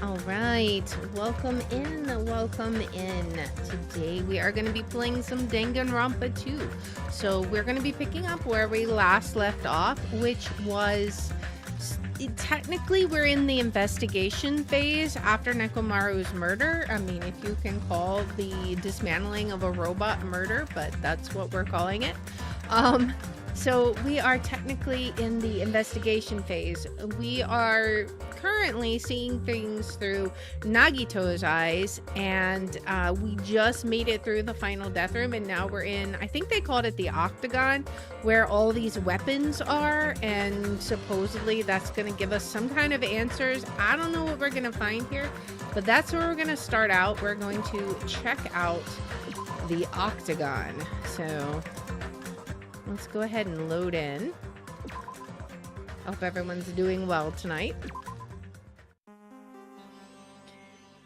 All right, welcome in, welcome in. Today we are going to be playing some Danganronpa 2. So we're going to be picking up where we last left off, which was technically we're in the investigation phase after Nekomaru's murder. I mean, if you can call the dismantling of a robot murder, but that's what we're calling it. So we are technically in the investigation phase. We are currently seeing things through Nagito's eyes, and we just made it through the final death room, and now we're in, I think they called it the Octagon, where all these weapons are, and supposedly that's going to give us some kind of answers. I don't know what we're going to find here, but that's where we're going to start out. We're going to check out the Octagon. So let's go ahead and load in. Hope everyone's doing well tonight.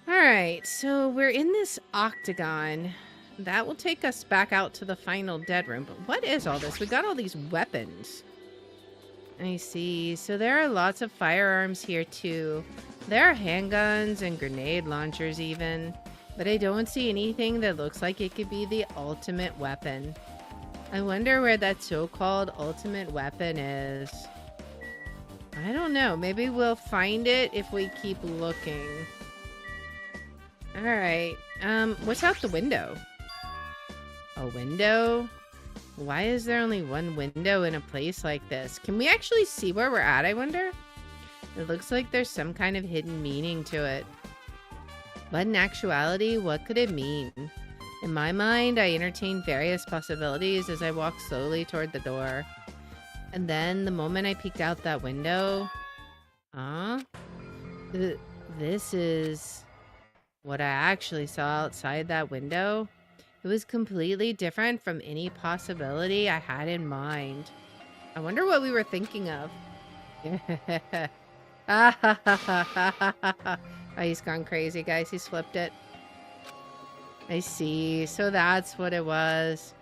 Alright, so we're in this Octagon. That will take us back out to the final dead room. But what is all this? We got all these weapons. I see. So there are lots of firearms here too. There are handguns and grenade launchers even. But I don't see anything that looks like it could be the ultimate weapon. I wonder where that so-called ultimate weapon is. I don't know. Maybe we'll find it if we keep looking. Alright. What's out the window? A window? Why is there only one window in a place like this? Can we actually see where we're at, I wonder? It looks like there's some kind of hidden meaning to it. But in actuality, what could it mean? In my mind, I entertained various possibilities as I walked slowly toward the door. And then, the moment I peeked out that window... This is what I actually saw outside that window. It was completely different from any possibility I had in mind. I wonder what we were thinking of. Oh, he's gone crazy, guys. He's flipped it. I see. So that's what it was.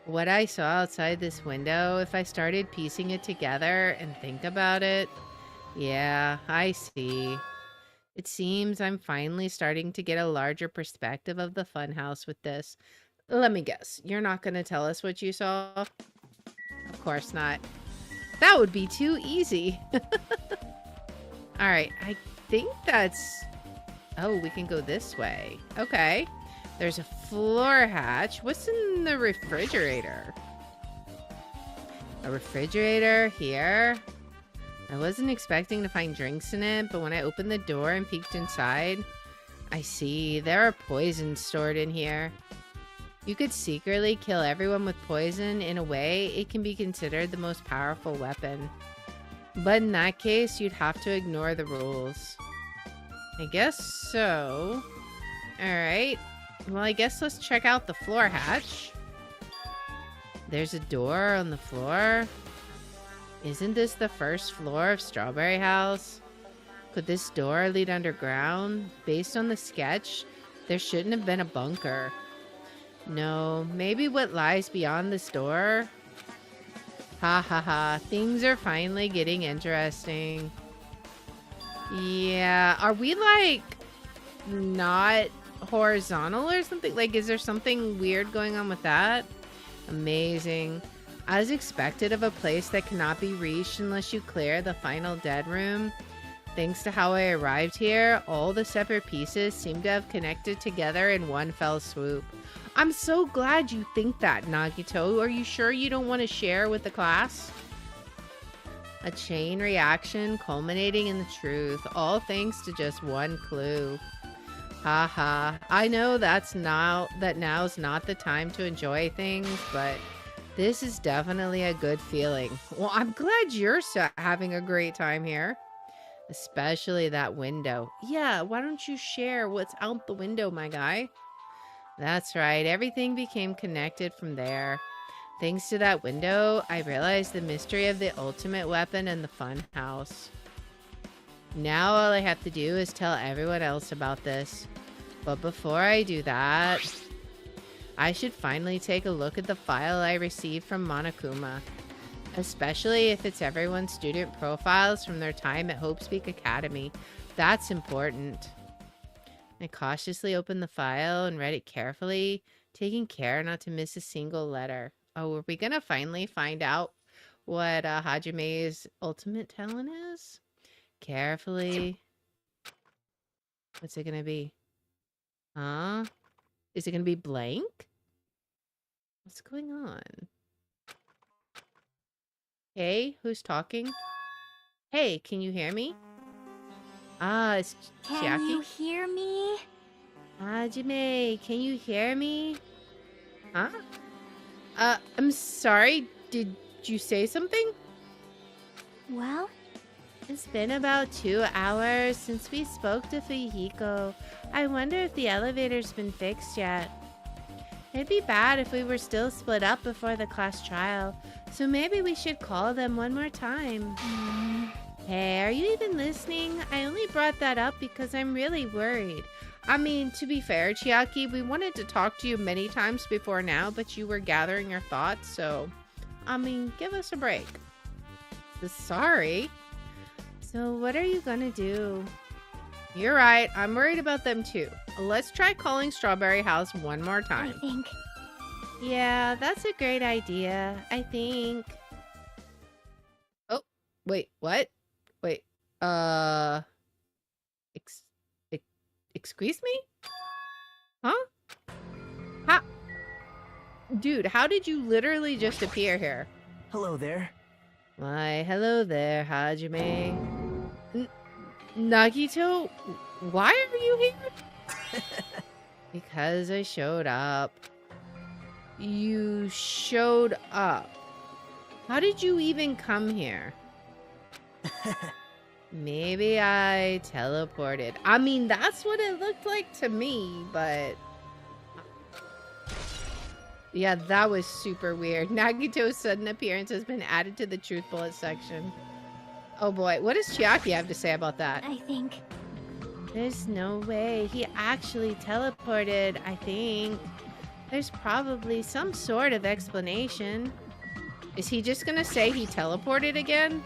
What I saw outside this window, if I started piecing it together and think about it, yeah, I see. It seems I'm finally starting to get a larger perspective of the funhouse with this. Let me guess. You're not going to tell us what you saw? Of course not. That would be too easy. Alright, I think that's... Oh, we can go this way. Okay. There's a floor hatch. What's in the refrigerator? A refrigerator here. I wasn't expecting to find drinks in it, but when I opened the door and peeked inside, I see there are poisons stored in here. You could secretly kill everyone with poison. In a way, it can be considered the most powerful weapon. But in that case, you'd have to ignore the rules. I guess so. Alright. Well, I guess let's check out the floor hatch. There's a door on the floor. Isn't this the first floor of Strawberry House? Could this door lead underground? Based on the sketch, there shouldn't have been a bunker. No, maybe what lies beyond this door? Ha ha ha, things are finally getting interesting. Yeah, are we like not horizontal or something? Like, is there something weird going on with that? Amazing. As expected of a place that cannot be reached unless you clear the final dead room. Thanks to how I arrived here, all the separate pieces seem to have connected together in one fell swoop. I'm so glad you think that, Nagito. Are you sure you don't want to share with the class? A chain reaction culminating in the truth, all thanks to just one clue. Haha, I know that now's not the time to enjoy things, but this is definitely a good feeling. Well, I'm glad you're having a great time here. Especially that window. Yeah, why don't you share what's out the window, my guy? That's right, everything became connected from there. Thanks to that window, I realized the mystery of the ultimate weapon in the fun house. Now all I have to do is tell everyone else about this. But before I do that, I should finally take a look at the file I received from Monokuma. Especially if it's everyone's student profiles from their time at Hope Speak Academy. That's important. I cautiously opened the file and read it carefully, taking care not to miss a single letter. Oh, are we gonna finally find out what Hajime's ultimate talent is? Carefully. What's it gonna be? Huh? Is it gonna be blank? What's going on? Hey, who's talking? Hey, can you hear me? Ah, it's Chiaki. Can you hear me? Hajime, can you hear me? Huh? I'm sorry. Did you say something? Well, It's been about 2 hours since we spoke to Fujiko. I wonder if the elevator's been fixed yet. It'd be bad if we were still split up before the class trial, so maybe we should call them one more time. Hey, are you even listening? I only brought that up because I'm really worried. I mean, to be fair, Chiaki, we wanted to talk to you many times before now, but you were gathering your thoughts, so, I mean, give us a break. Sorry. So what are you gonna do? You're right, I'm worried about them too. Let's try calling Strawberry House one more I time. think. Yeah, that's a great idea, I think. Oh, wait, what? Wait, excuse me? Huh? How? Dude, how did you literally just appear here? Hello there. Why, hello there, Hajime. Nagito, why are you here? Because I showed up. You showed up. How did you even come here? Maybe I teleported. I mean, that's what it looked like to me, but... Yeah, that was super weird. Nagito's sudden appearance has been added to the truth bullet section. Oh boy, what does Chiaki have to say about that? I think. There's no way. He actually teleported, I think. There's probably some sort of explanation. Is he just gonna say he teleported again?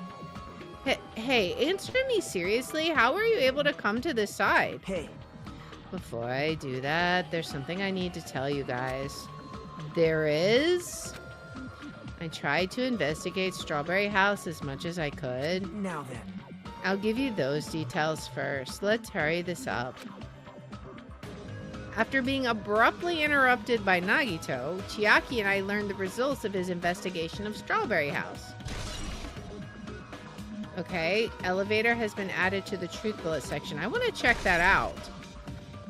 Hey, answer me seriously. How were you able to come to this side? Hey. Before I do that, there's something I need to tell you guys. There is? I tried to investigate Strawberry House as much as I could. Now then. I'll give you those details first. Let's hurry this up. After being abruptly interrupted by Nagito, Chiaki and I learned the results of his investigation of Strawberry House. Okay, elevator has been added to the truth bullet section. I want to check that out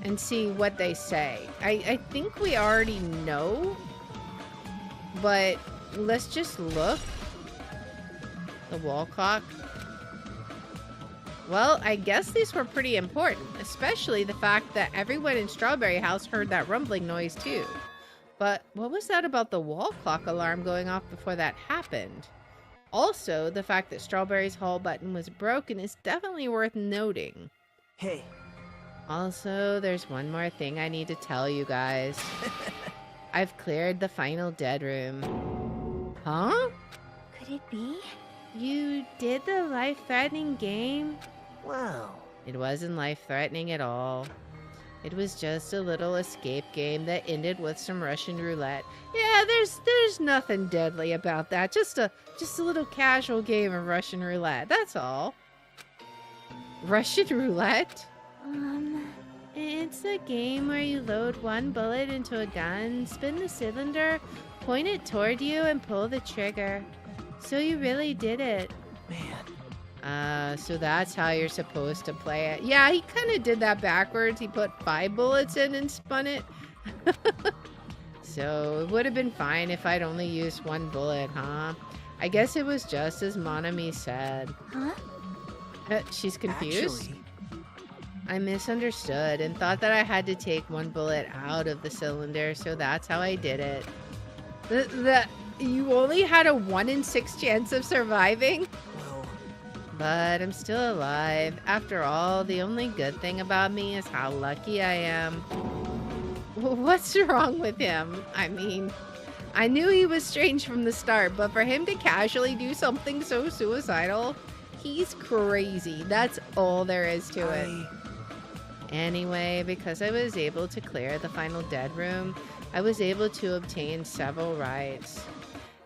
and see what they say. I think we already know, but let's just look. The wall clock. Well, I guess these were pretty important, especially the fact that everyone in Strawberry House heard that rumbling noise too. But what was that about the wall clock alarm going off before that happened? Also, the fact that Strawberry's hall button was broken is definitely worth noting. Hey. Also, there's one more thing I need to tell you guys. I've cleared the final dead room. Huh? Could it be? You did the life-threatening game? Wow. It wasn't life-threatening at all. It was just a little escape game that ended with some Russian roulette. Yeah, there's nothing deadly about that. Just a little casual game of Russian roulette. That's all. Russian roulette? It's a game where you load one bullet into a gun, spin the cylinder, point it toward you, and pull the trigger. So you really did it. Man. So that's how you're supposed to play it. Yeah, he kind of did that backwards. He put 5 bullets in and spun it. So it would have been fine if I'd only used 1 bullet, huh? I guess it was just as Monami said. Huh? She's confused? Actually, I misunderstood and thought that I had to take 1 bullet out of the cylinder, so that's how I did it. You only had a 1 in 6 chance of surviving? well, But I'm still alive. After all, the only good thing about me is how lucky I am. What's wrong with him? I mean, I knew he was strange from the start, but for him to casually do something so suicidal, he's crazy. That's all there is to it. Anyway, because I was able to clear the final dead room, I was able to obtain several rights.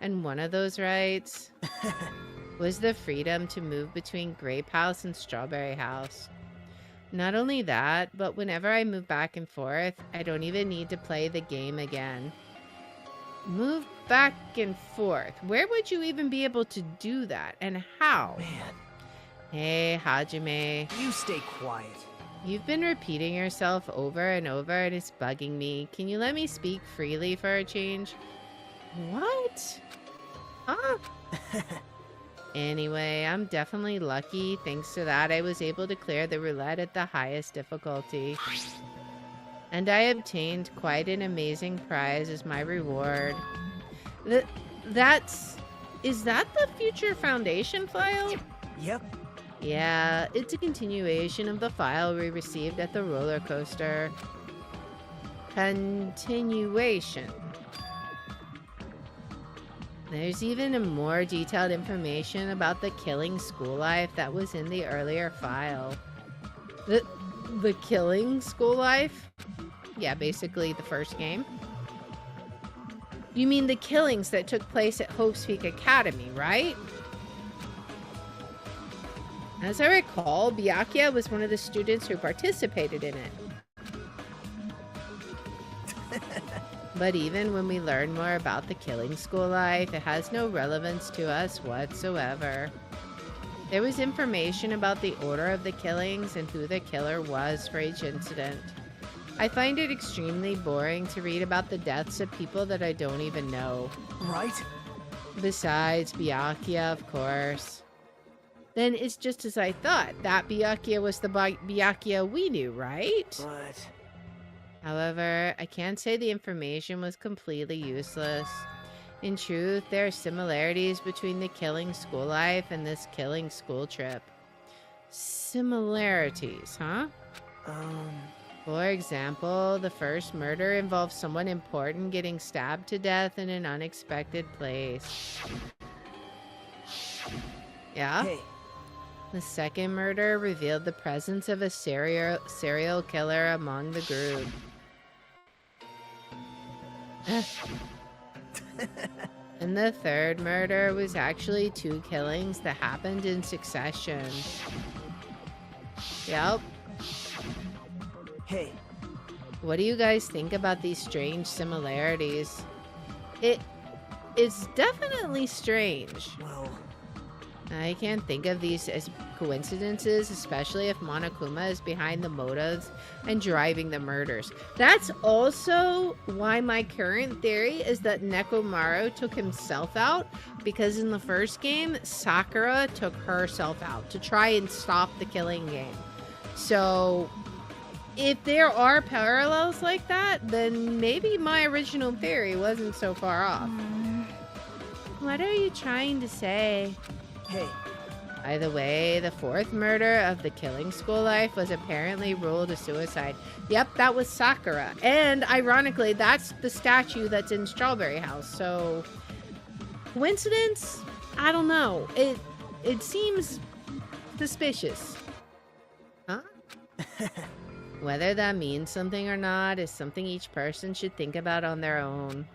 And one of those rights was the freedom to move between Grape House and Strawberry House. Not only that, but whenever I move back and forth, I don't even need to play the game again. Move back and forth. Where would you even be able to do that? And how? Man. Hey, Hajime. You stay quiet. You've been repeating yourself over and over and it's bugging me. Can you let me speak freely for a change? What? Huh? Anyway, I'm definitely lucky. Thanks to that, I was able to clear the roulette at the highest difficulty. And I obtained quite an amazing prize as my reward. Is that the Future Foundation file? Yep. Yeah, it's a continuation of the file we received at the roller coaster. Continuation. There's even a more detailed information about the killing school life that was in the earlier file. The killing school life? Yeah, basically the first game. You mean the killings that took place at Hope's Peak Academy, right? As I recall, Byakuya was one of the students who participated in it. But even when we learn more about the killing school life, it has no relevance to us whatsoever. There was information about the order of the killings and who the killer was for each incident. I find it extremely boring to read about the deaths of people that I don't even know. Right? Besides Byakuya, of course. Then it's just as I thought. That Byakuya was the Byakuya we knew, right? But... However, I can't say the information was completely useless. In truth, there are similarities between the killing school life and this killing school trip. Similarities, huh? For example, the first murder involved someone important getting stabbed to death in an unexpected place. Yeah? Hey. The second murder revealed the presence of a serial killer among the group. And the third murder was actually 2 killings that happened in succession. Yep. Hey. What do you guys think about these strange similarities? It's definitely strange. Well... I can't think of these as coincidences, especially if Monokuma is behind the motives and driving the murders. That's also why my current theory is that Nekomaru took himself out, because in the first game, Sakura took herself out to try and stop the killing game. So, if there are parallels like that, then maybe my original theory wasn't so far off. What are you trying to say? Hey. By the way, the fourth murder of the killing school life was apparently ruled a suicide. Yep, that was Sakura. And ironically, that's the statue that's in Strawberry House. So, coincidence? I don't know. It seems suspicious. Huh? Whether that means something or not is something each person should think about on their own.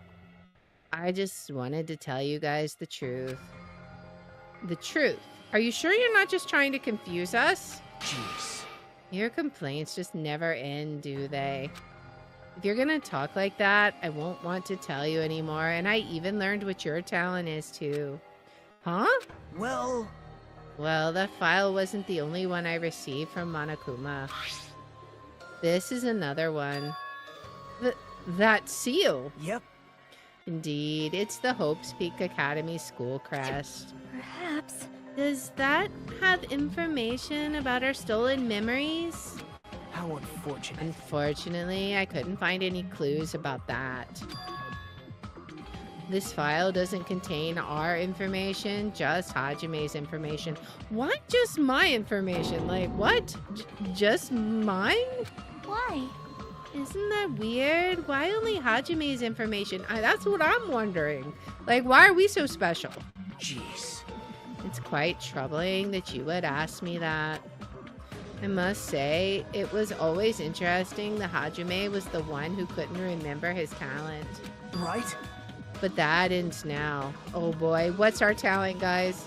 I just wanted to tell you guys the truth. The truth. Are you sure you're not just trying to confuse us? Jeez. Your complaints just never end, do they? If you're gonna talk like that, I won't want to tell you anymore, and I even learned what your talent is too. Huh? Well, that file wasn't the only one I received from Monokuma. This is another one. That seal. Yep. Indeed, it's the Hope's Peak Academy school crest. Perhaps. Does that have information about our stolen memories? How unfortunate. Unfortunately, I couldn't find any clues about that. This file doesn't contain our information, just Hajime's information. Why just my information? Like, what? Just mine? Why? Isn't that weird? Why only Hajime's information? That's what I'm wondering. Like, why are we so special? Jeez. It's quite troubling that you would ask me that. I must say, it was always interesting that Hajime was the one who couldn't remember his talent. Right? But that ends now. Oh boy, what's our talent, guys?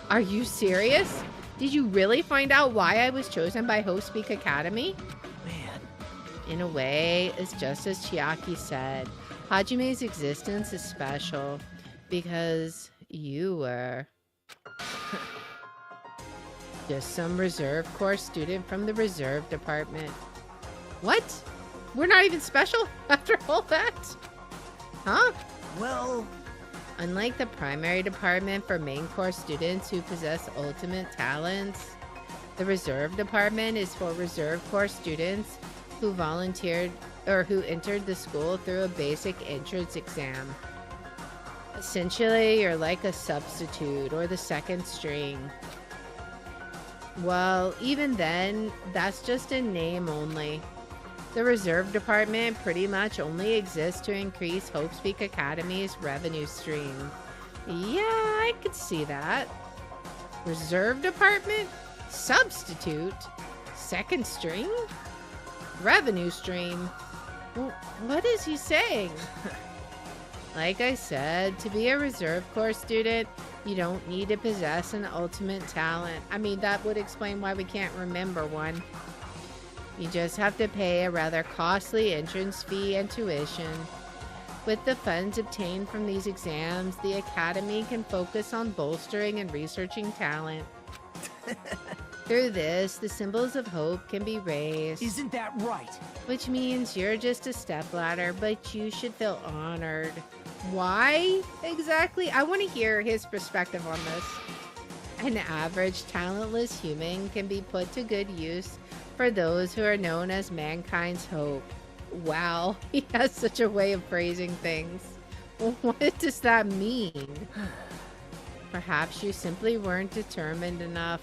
Are you serious? Did you really find out why I was chosen by Hope Speak Academy? Man. In a way, it's just as Chiaki said. Hajime's existence is special because you were just some reserve corps student from the reserve department. What? We're not even special after all that? Huh? Well, Unlike the primary department for main course students who possess ultimate talents, the reserve department is for reserve corps students who volunteered or who entered the school through a basic entrance exam. Essentially, you're like a substitute or the second string. Well, even then, that's just in name only. The reserve department pretty much only exists to increase Hope Speak Academy's revenue stream. Yeah, I could see that. Reserve department? Substitute? Second string? Revenue stream? What is he saying? Like I said, to be a reserve corps student, you don't need to possess an ultimate talent. I mean, that would explain why we can't remember one. You just have to pay a rather costly entrance fee and tuition. With the funds obtained from these exams, the Academy can focus on bolstering and researching talent. Through this, the symbols of hope can be raised. Isn't that right? Which means you're just a stepladder, but you should feel honored. Why exactly? I want to hear his perspective on this. An average, talentless human can be put to good use for those who are known as mankind's hope. Wow, he has such a way of phrasing things. What does that mean? Perhaps you simply weren't determined enough.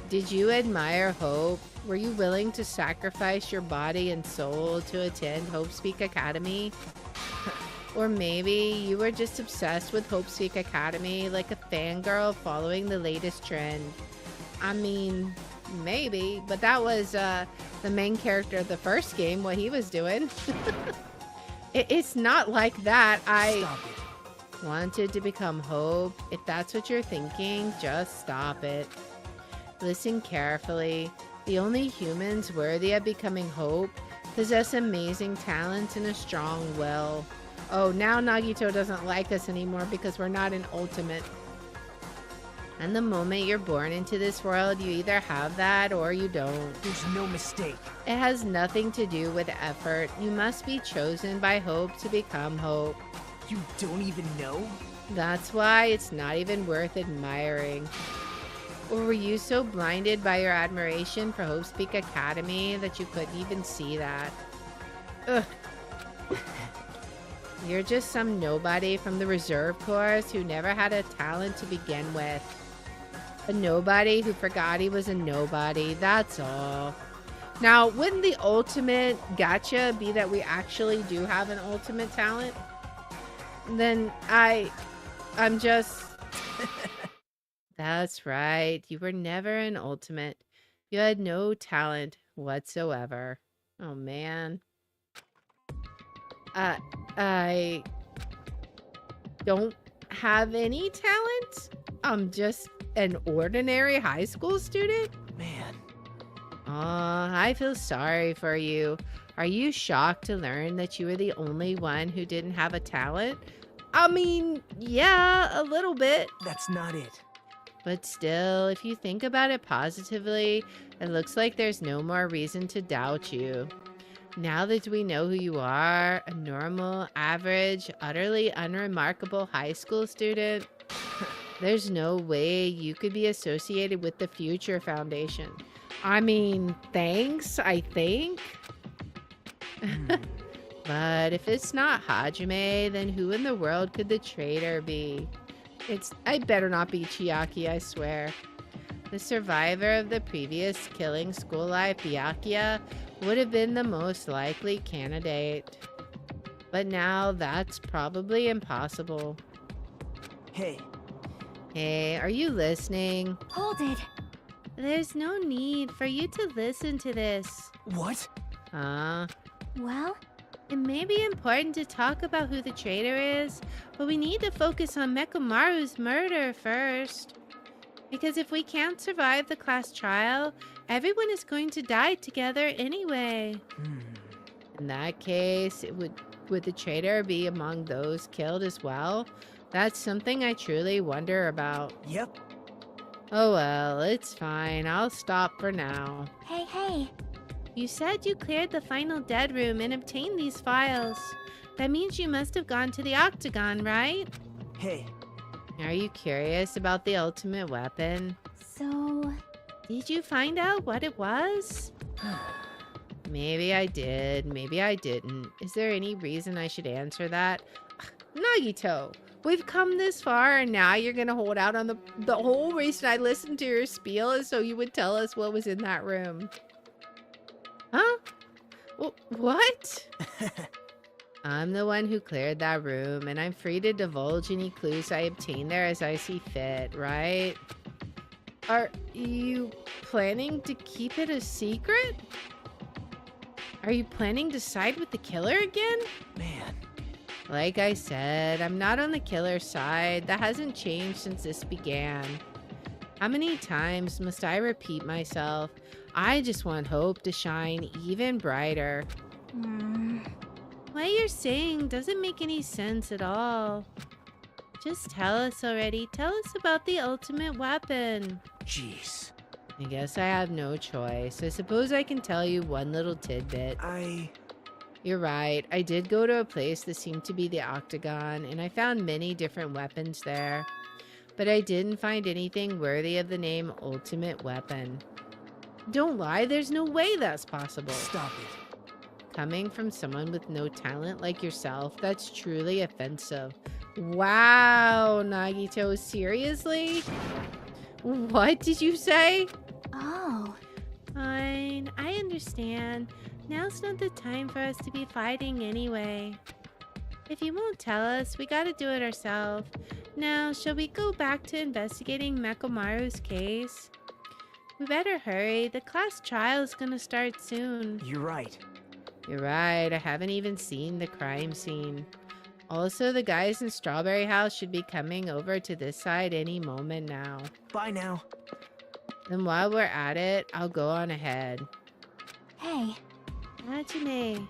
Did you admire Hope? Were you willing to sacrifice your body and soul to attend Hope Speak Academy? Or maybe you were just obsessed with Hope Speak Academy like a fangirl following the latest trend. I mean, maybe, but that was the main character of the first game, what he was doing. It's not like that. I Stop it. wanted to become Hope. If that's what you're thinking, just stop it. Listen carefully. The only humans worthy of becoming Hope possess amazing talents and a strong will. Oh, now Nagito doesn't like us anymore because we're not an ultimate. And the moment you're born into this world, you either have that or you don't. There's no mistake. It has nothing to do with effort. You must be chosen by Hope to become Hope. You don't even know? That's why it's not even worth admiring. Or were you so blinded by your admiration for Hope Speak Academy that you couldn't even see that? Ugh. You're just some nobody from the reserve corps who never had a talent to begin with. A nobody who forgot he was a nobody, that's all. Now, wouldn't the ultimate gotcha be that we actually do have an ultimate talent? Then I'm just... That's right. You were never an ultimate. You had no talent whatsoever. Oh, man. I don't have any talent. I'm just an ordinary high school student. Man. Aw, I feel sorry for you. Are you shocked to learn that you were the only one who didn't have a talent? I mean, yeah, a little bit. That's not it. But still, if you think about it positively, it looks like there's no more reason to doubt you. Now that we know who you are, a normal, average, utterly unremarkable high school student, there's no way you could be associated with the Future Foundation. I mean, thanks, I think. But if it's not Hajime, then who in the world could the traitor be? I better not be Chiaki, I swear. The survivor of the previous killing school life, Byakuya, would have been the most likely candidate. But now that's probably impossible. Hey, Hey, are you listening? Hold it. There's no need for you to listen to this. what? Well, It may be important to talk about who the traitor is, but we need to focus on Nekomaru's murder first. Because if we can't survive the class trial, everyone is going to die together anyway. In that case, would the traitor be among those killed as well? That's something I truly wonder about. Yep. Oh well, it's fine. I'll stop for now. hey. You said you cleared the final dead room and obtained these files. That means you must have gone to the Octagon, right? Hey, Are you curious about the ultimate weapon? So, Did you find out what it was? Maybe I did, maybe I didn't. Is there any reason I should answer that? Nagito, we've come this far and now you're gonna hold out on the whole reason I listened to your spiel is so you would tell us what was in that room. Huh? What? I'm the one who cleared that room, and I'm free to divulge any clues I obtain there as I see fit, right? Are you planning to keep it a secret? Are you planning to side with the killer again? man. Like I said, I'm not on the killer's side. That hasn't changed since this began. How many times must I repeat myself? I just want hope to shine even brighter. What you're saying doesn't make any sense at all. Just tell us already. Tell us about the ultimate weapon. Jeez. I guess I have no choice. I suppose I can tell you one little tidbit. You're right. I did go to a place that seemed to be the Octagon, and I found many different weapons there. But I didn't find anything worthy of the name Ultimate Weapon. Don't lie, there's no way that's possible. Stop it. Coming from someone with no talent like yourself, that's truly offensive. Wow, Nagito, seriously? What did you say? Oh, Fine, I understand. Now's not the time for us to be fighting anyway. If you won't tell us, we gotta do it ourselves. Now, shall we go back to investigating Nekomaru's case? We better hurry. The class trial is gonna start soon. You're right. You're right, I haven't even seen the crime scene. Also, the guys in Strawberry House should be coming over to this side any moment now. Bye now. Then while we're at it, I'll go on ahead. hey. Hajime.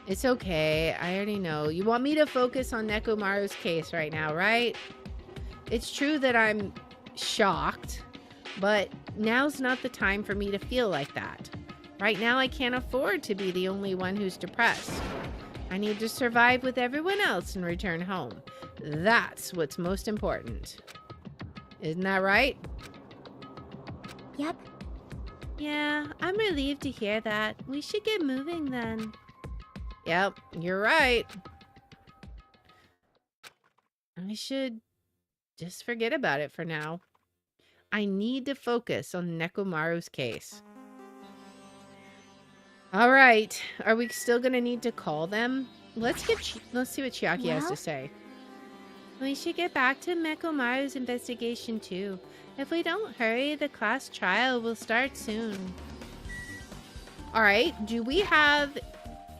It's okay, I already know. You want me to focus on Nekomaru's case right now, right? It's true that I'm shocked, but now's not the time for me to feel like that. Right now, I can't afford to be the only one who's depressed. I need to survive with everyone else and return home. That's what's most important. Isn't that right? Yep. Yeah, I'm relieved to hear that. We should get moving then. Yep, you're right. I should just forget about it for now. I need to focus on Nekomaru's case. All right, are we still gonna need to call them? Let's see what Chiaki has to Well? say. We should get back to Nekomaru's investigation too. If we don't hurry, the class trial will start soon. All right, do we have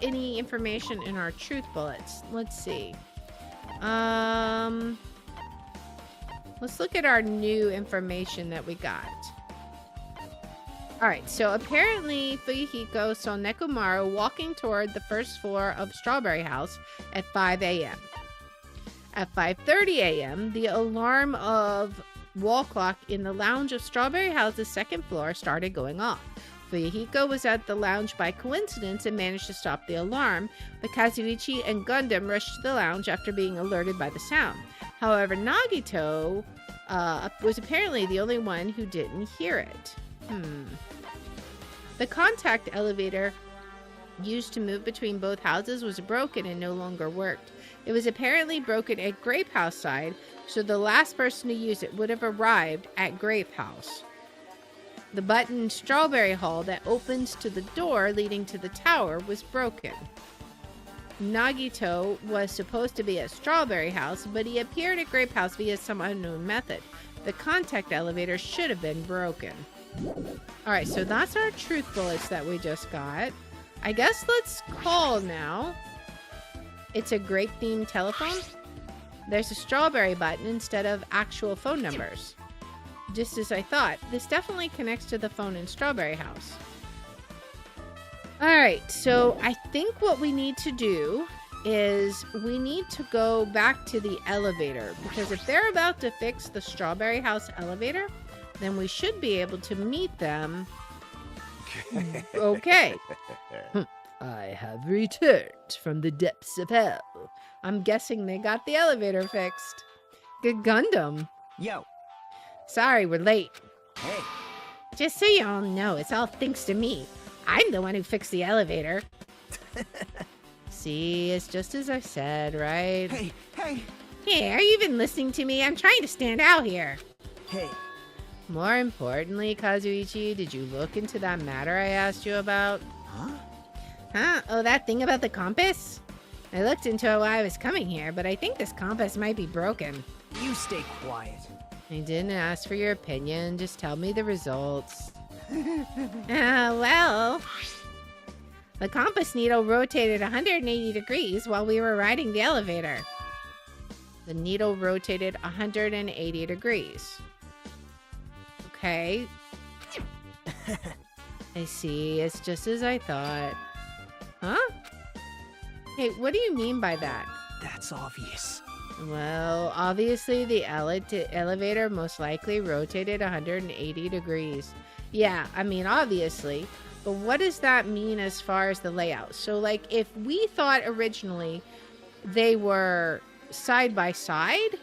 any information in our truth bullets? Let's see. Let's look at our new information that we got. All right, so apparently Fuyuhiko saw Nekomaru walking toward the first floor of Strawberry House at 5 a.m. At 5:30 a.m., the alarm of wall clock in the lounge of Strawberry House's second floor started going off. Fuyuhiko was at the lounge by coincidence and managed to stop the alarm, but Kazuichi and Gundam rushed to the lounge after being alerted by the sound. However, Nagito was apparently the only one who didn't hear it. The contact elevator used to move between both houses was broken and no longer worked. It was apparently broken at Grape House side, so the last person to use it would have arrived at Grape House. The button in Strawberry Hall that opens to the door leading to the tower was broken. Nagito was supposed to be at Strawberry House, but he appeared at Grape House via some unknown method. The contact elevator should have been broken. Alright, so that's our truth bullets that we just got. I guess let's call now. It's a grape-themed telephone. There's a strawberry button instead of actual phone numbers. Just as I thought, this definitely connects to the phone in Strawberry House. Alright, so I think what we need to do is we need to go back to the elevator, because if they're about to fix the Strawberry House elevator, then we should be able to meet them. Okay. I have returned from the depths of hell. I'm guessing they got the elevator fixed. Good Gundam. Yo. Sorry, we're late. Hey. Just so you all know, it's all thanks to me. I'm the one who fixed the elevator. See, it's just as I said, right? Hey. Hey, are you even listening to me? I'm trying to stand out here. Hey. More importantly, Kazuichi, did you look into that matter I asked you about? Huh? Oh, that thing about the compass? I looked into it while I was coming here, but I think this compass might be broken. You stay quiet. I didn't ask for your opinion, just tell me the results. Well... The compass needle rotated 180 degrees while we were riding the elevator. The needle rotated 180 degrees. Okay. I see, it's just as I thought. Huh? Hey, what do you mean by that? That's obvious. Well, obviously the elevator most likely rotated 180 degrees. Yeah, I mean, obviously. But what does that mean as far as the layout? So, like, if we thought originally they were side by side,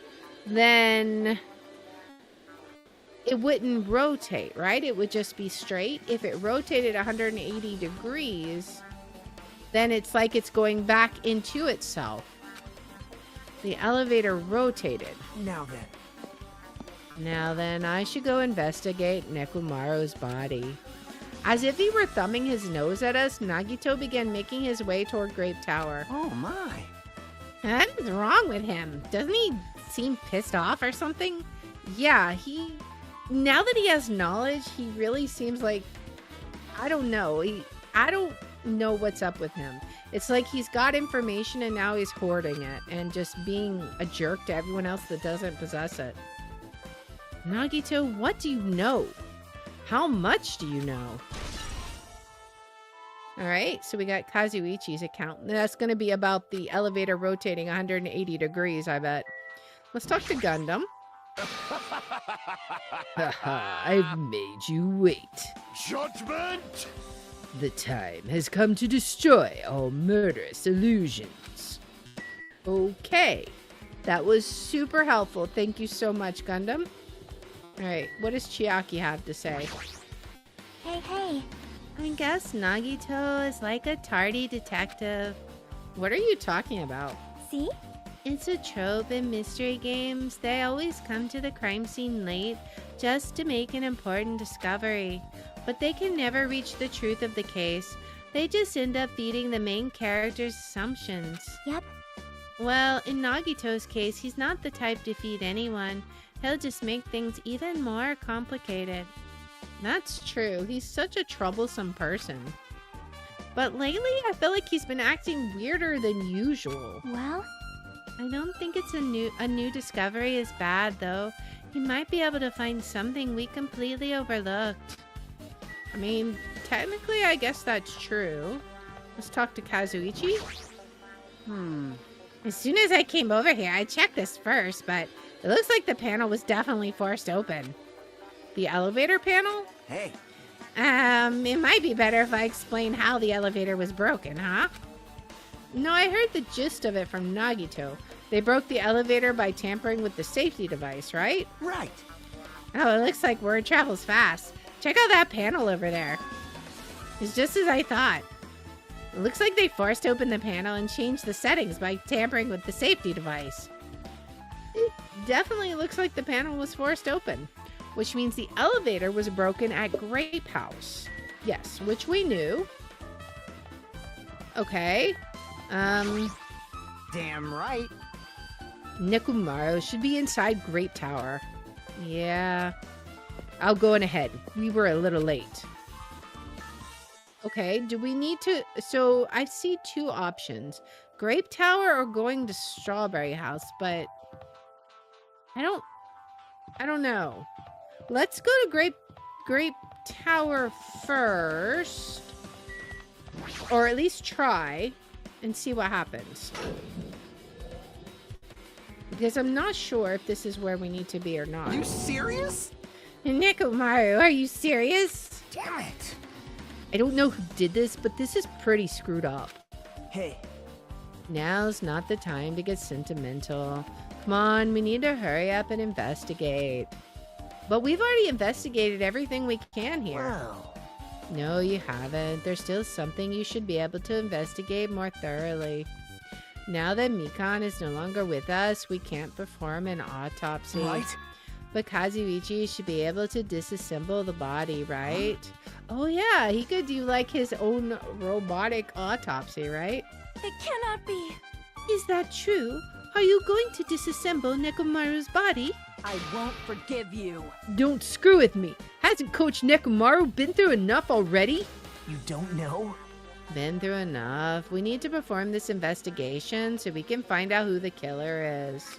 then it wouldn't rotate, right? It would just be straight. If it rotated 180 degrees, then it's like it's going back into itself. The elevator rotated. Now then, I should go investigate Nekomaru's body. As if he were thumbing his nose at us, Nagito began making his way toward Grape Tower. Oh my. What is wrong with him? Doesn't he seem pissed off or something? Yeah, now that he has knowledge, he really seems like, I don't know. I don't know what's up with him. It's like he's got information and now he's hoarding it and just being a jerk to everyone else that doesn't possess it. Nagito, what do you know? How much do you know? Alright, so we got Kazuichi's account. That's going to be about the elevator rotating 180 degrees, I bet. Let's talk to Gundam. I've made you wait. Judgment! The time has come to destroy all murderous illusions. Okay. That was super helpful. Thank you so much, Gundam. Alright, what does Chiaki have to say? Hey. I guess Nagito is like a tardy detective. What are you talking about? See? It's a trope in mystery games. They always come to the crime scene late just to make an important discovery. But they can never reach the truth of the case. They just end up feeding the main character's assumptions. Yep. Well, in Nagito's case, he's not the type to feed anyone. He'll just make things even more complicated. That's true. He's such a troublesome person. But lately, I feel like he's been acting weirder than usual. Well? I don't think it's a new discovery is bad, though. He might be able to find something we completely overlooked. I mean, technically, I guess that's true. Let's talk to Kazuichi. As soon as I came over here, I checked this first, but it looks like the panel was definitely forced open. The elevator panel? Hey. It might be better if I explain how the elevator was broken, huh? No, I heard the gist of it from Nagito. They broke the elevator by tampering with the safety device, right? Right. Oh, it looks like word travels fast. Check out that panel over there. It's just as I thought. It looks like they forced open the panel and changed the settings by tampering with the safety device. It definitely looks like the panel was forced open. which means the elevator was broken at Grape House. Yes, which we knew. Okay. Damn right. Nekomaru should be inside Grape Tower. Yeah. I'll go on ahead. We were a little late. Okay, do we need to... So, I see two options. Grape Tower or going to Strawberry House, but... I don't know. Let's go to Grape Tower first. Or at least try and see what happens. Because I'm not sure if this is where we need to be or not. Are you serious? Nekomaru, are you serious? Damn it. I don't know who did this, but this is pretty screwed up. Hey. Now's not the time to get sentimental. Come on, we need to hurry up and investigate. But we've already investigated everything we can here. Wow. No, you haven't. There's still something you should be able to investigate more thoroughly. Now that Mikan is no longer with us, we can't perform an autopsy. Right? But Kazuichi should be able to disassemble the body, right? Oh yeah, he could do like his own robotic autopsy, right? It cannot be. Is that true? Are you going to disassemble Nekomaru's body? I won't forgive you. Don't screw with me. Hasn't Coach Nekomaru been through enough already? You don't know? Been through enough. We need to perform this investigation so we can find out who the killer is.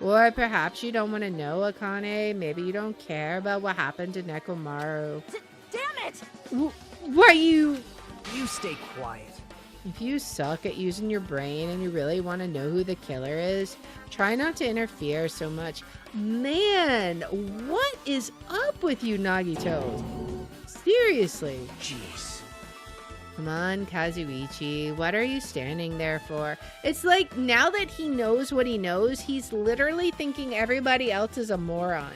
Or perhaps you don't want to know, Akane. Maybe you don't care about what happened to Nekomaru. Damn it! Why you... You stay quiet. If you suck at using your brain and you really want to know who the killer is, try not to interfere so much. Man, what is up with you, Nagito? Seriously. Jeez. Come on, Kazuichi. What are you standing there for? It's like, now that he knows what he knows, he's literally thinking everybody else is a moron.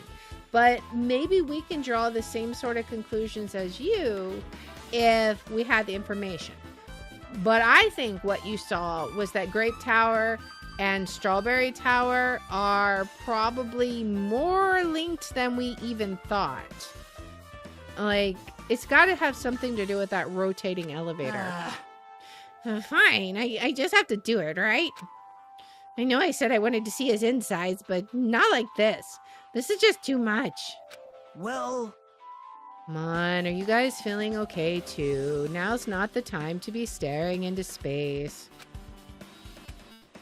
But maybe we can draw the same sort of conclusions as you if we had the information. But I think what you saw was that Grape Tower and Strawberry Tower are probably more linked than we even thought. Like, it's got to have something to do with that rotating elevator. Fine, I just have to do it, right? I know I said I wanted to see his insides, but not like this. This is just too much. Well... Come on, are you guys feeling okay too? Now's not the time to be staring into space.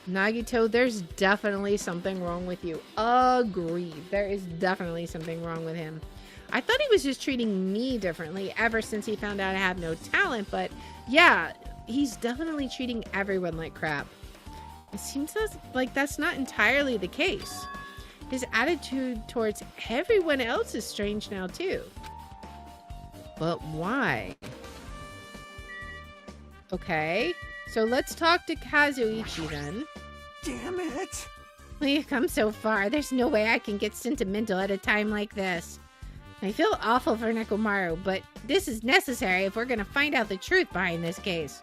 Nagito, there's definitely something wrong with you. Agreed. There is definitely something wrong with him. I thought he was just treating me differently ever since he found out I have no talent, but yeah, he's definitely treating everyone like crap. It seems like that's not entirely the case. His attitude towards everyone else is strange now too. But why? Okay, so let's talk to Kazuichi then. Damn it! We've come so far. There's no way I can get sentimental at a time like this. I feel awful for Nekomaru, but this is necessary if we're gonna find out the truth behind this case.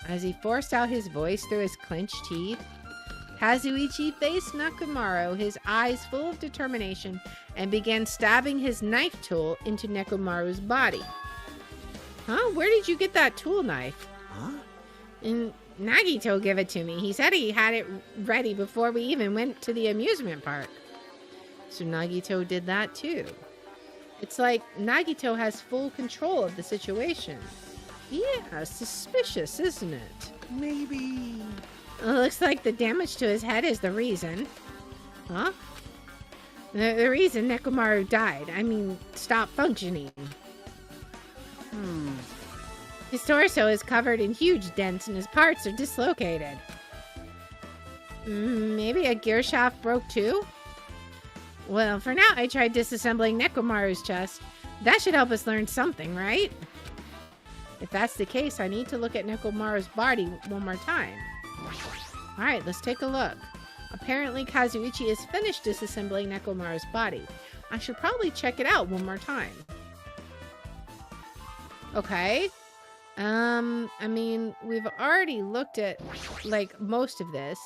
As he forced out his voice through his clenched teeth, Kazuichi faced Nekomaru, his eyes full of determination, and began stabbing his knife tool into Nekomaru's body. Huh? Where did you get that tool knife? Huh? And Nagito gave it to me. He said he had it ready before we even went to the amusement park. So Nagito did that too. It's like Nagito has full control of the situation. Yeah, suspicious, isn't it? Maybe... Looks like the damage to his head is the reason. Huh? The reason Nekomaru died. I mean, stopped functioning. His torso is covered in huge dents and his parts are dislocated. Maybe a gear shaft broke too? Well, for now I tried disassembling Nekomaru's chest. That should help us learn something, right? If that's the case, I need to look at Nekomaru's body one more time. Alright, let's take a look. Apparently Kazuichi is finished disassembling Nekomaru's body. I should probably check it out one more time. Okay. I mean, we've already looked at, like, most of this.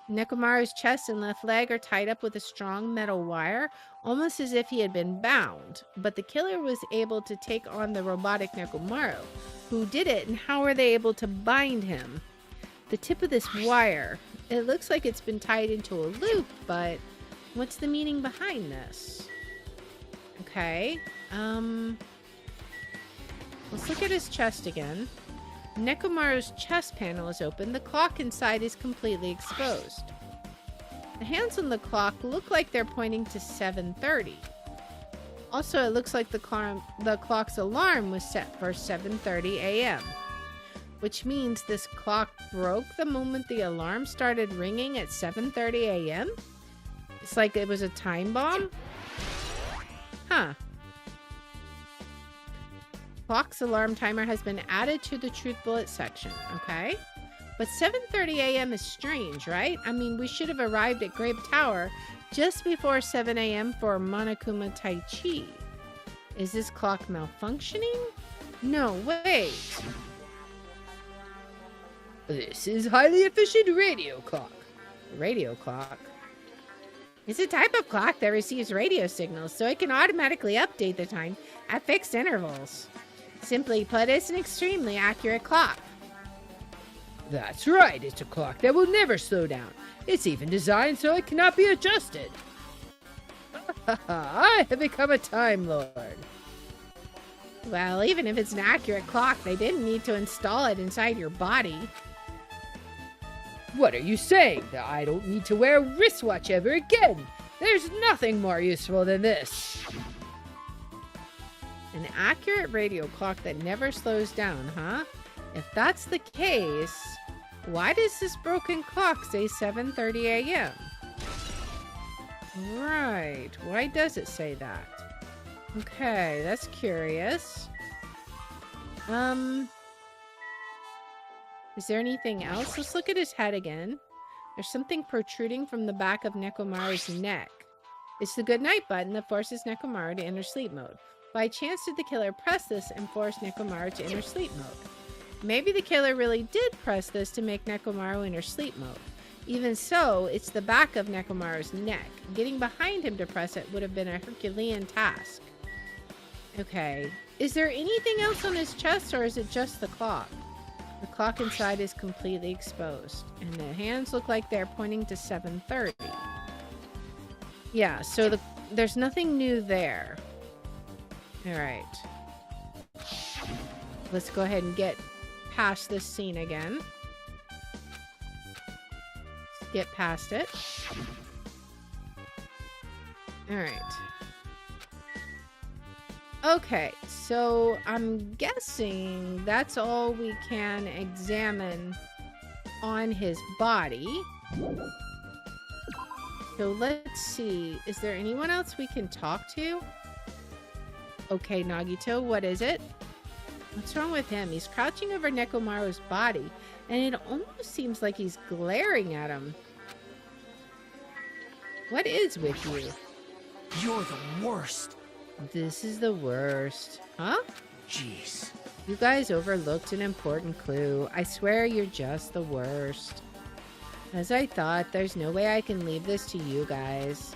Nekomaru's chest and left leg are tied up with a strong metal wire, almost as if he had been bound. But the killer was able to take on the robotic Nekomaru. Who did it, and how were they able to bind him? The tip of this wire, it looks like it's been tied into a loop, but what's the meaning behind this? Okay, let's look at his chest again. Nekomaru's chest panel is open. The clock inside is completely exposed. The hands on the clock look like they're pointing to 7:30. Also, it looks like the clock's alarm was set for 7:30 a.m., which means this clock broke the moment the alarm started ringing at 7:30 a.m.? It's like it was a time bomb? Huh. Clock's alarm timer has been added to the truth bullet section, okay? But 7:30 a.m. is strange, right? I mean, we should have arrived at Grape Tower just before 7 a.m. for Monokuma Tai Chi. Is this clock malfunctioning? No, wait. This is highly efficient radio clock. Radio clock? It's a type of clock that receives radio signals, so it can automatically update the time at fixed intervals. Simply put, it's an extremely accurate clock. That's right, it's a clock that will never slow down. It's even designed so it cannot be adjusted. I have become a Time Lord. Well, even if it's an accurate clock, they didn't need to install it inside your body. What are you saying? That I don't need to wear a wristwatch ever again? There's nothing more useful than this. An accurate radio clock that never slows down, huh? If that's the case, why does this broken clock say 7:30 a.m.? Right, why does it say that? Okay, that's curious. Is there anything else? Let's look at his head again. There's something protruding from the back of Nekomaru's neck. It's the goodnight button that forces Nekomaru to enter sleep mode. By chance did the killer press this and force Nekomaru to enter sleep mode? Maybe the killer really did press this to make Nekomaru enter sleep mode. Even so, it's the back of Nekomaru's neck. Getting behind him to press it would have been a Herculean task. Okay. Is there anything else on his chest, or is it just the clock? The clock inside is completely exposed, and the hands look like they're pointing to 7:30. Yeah, so there's nothing new there. Alright. Let's go ahead and get past this scene again. Get past it. Alright. Okay, so I'm guessing that's all we can examine on his body. So let's see. Is there anyone else we can talk to? Okay, Nagito, what is it? What's wrong with him? He's crouching over Nekomaru's body, and it almost seems like he's glaring at him. What is with you? You're the worst. This is the worst. Huh? Jeez. You guys overlooked an important clue. I swear you're just the worst. As I thought, there's no way I can leave this to you guys.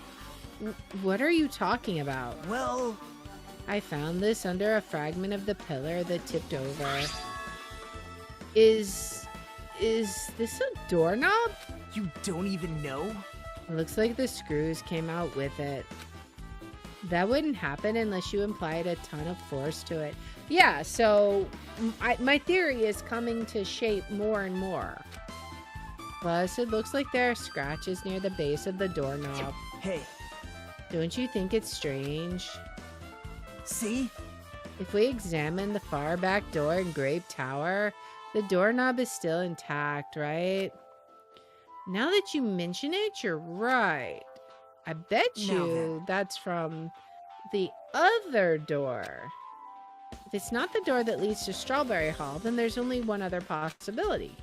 What are you talking about? Well, I found this under a fragment of the pillar that tipped over. Is this a doorknob? you don't even know? It looks like the screws came out with it. That wouldn't happen unless you implied a ton of force to it. Yeah, so my theory is coming to shape more and more. Plus, it looks like there are scratches near the base of the doorknob. Hey, Don't you think it's strange? see? If we examine the far back door in Grape Tower, the doorknob is still intact, right? Now that you mention it, you're right. I bet you that's from the other door. If it's not the door that leads to Strawberry Hall, then there's only one other possibility.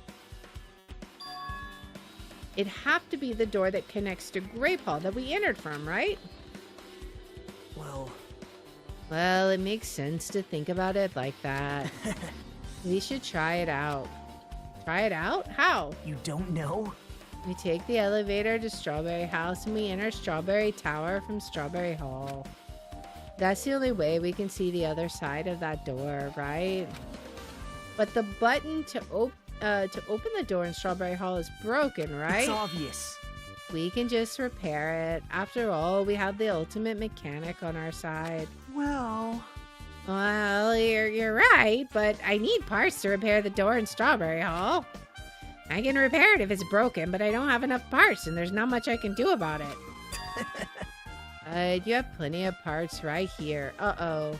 It'd have to be the door that connects to Grape Hall that we entered from, right? Well, it makes sense to think about it like that. We should try it out. Try it out? How? you don't know? We take the elevator to Strawberry House and we enter Strawberry Tower from Strawberry Hall. That's the only way we can see the other side of that door, right? But the button to open the door in Strawberry Hall is broken, right? It's obvious. We can just repair it. After all, we have the ultimate mechanic on our side. Well, You're right, but I need parts to repair the door in Strawberry Hall. I can repair it if it's broken, but I don't have enough parts, and there's not much I can do about it. You have plenty of parts right here. Uh-oh.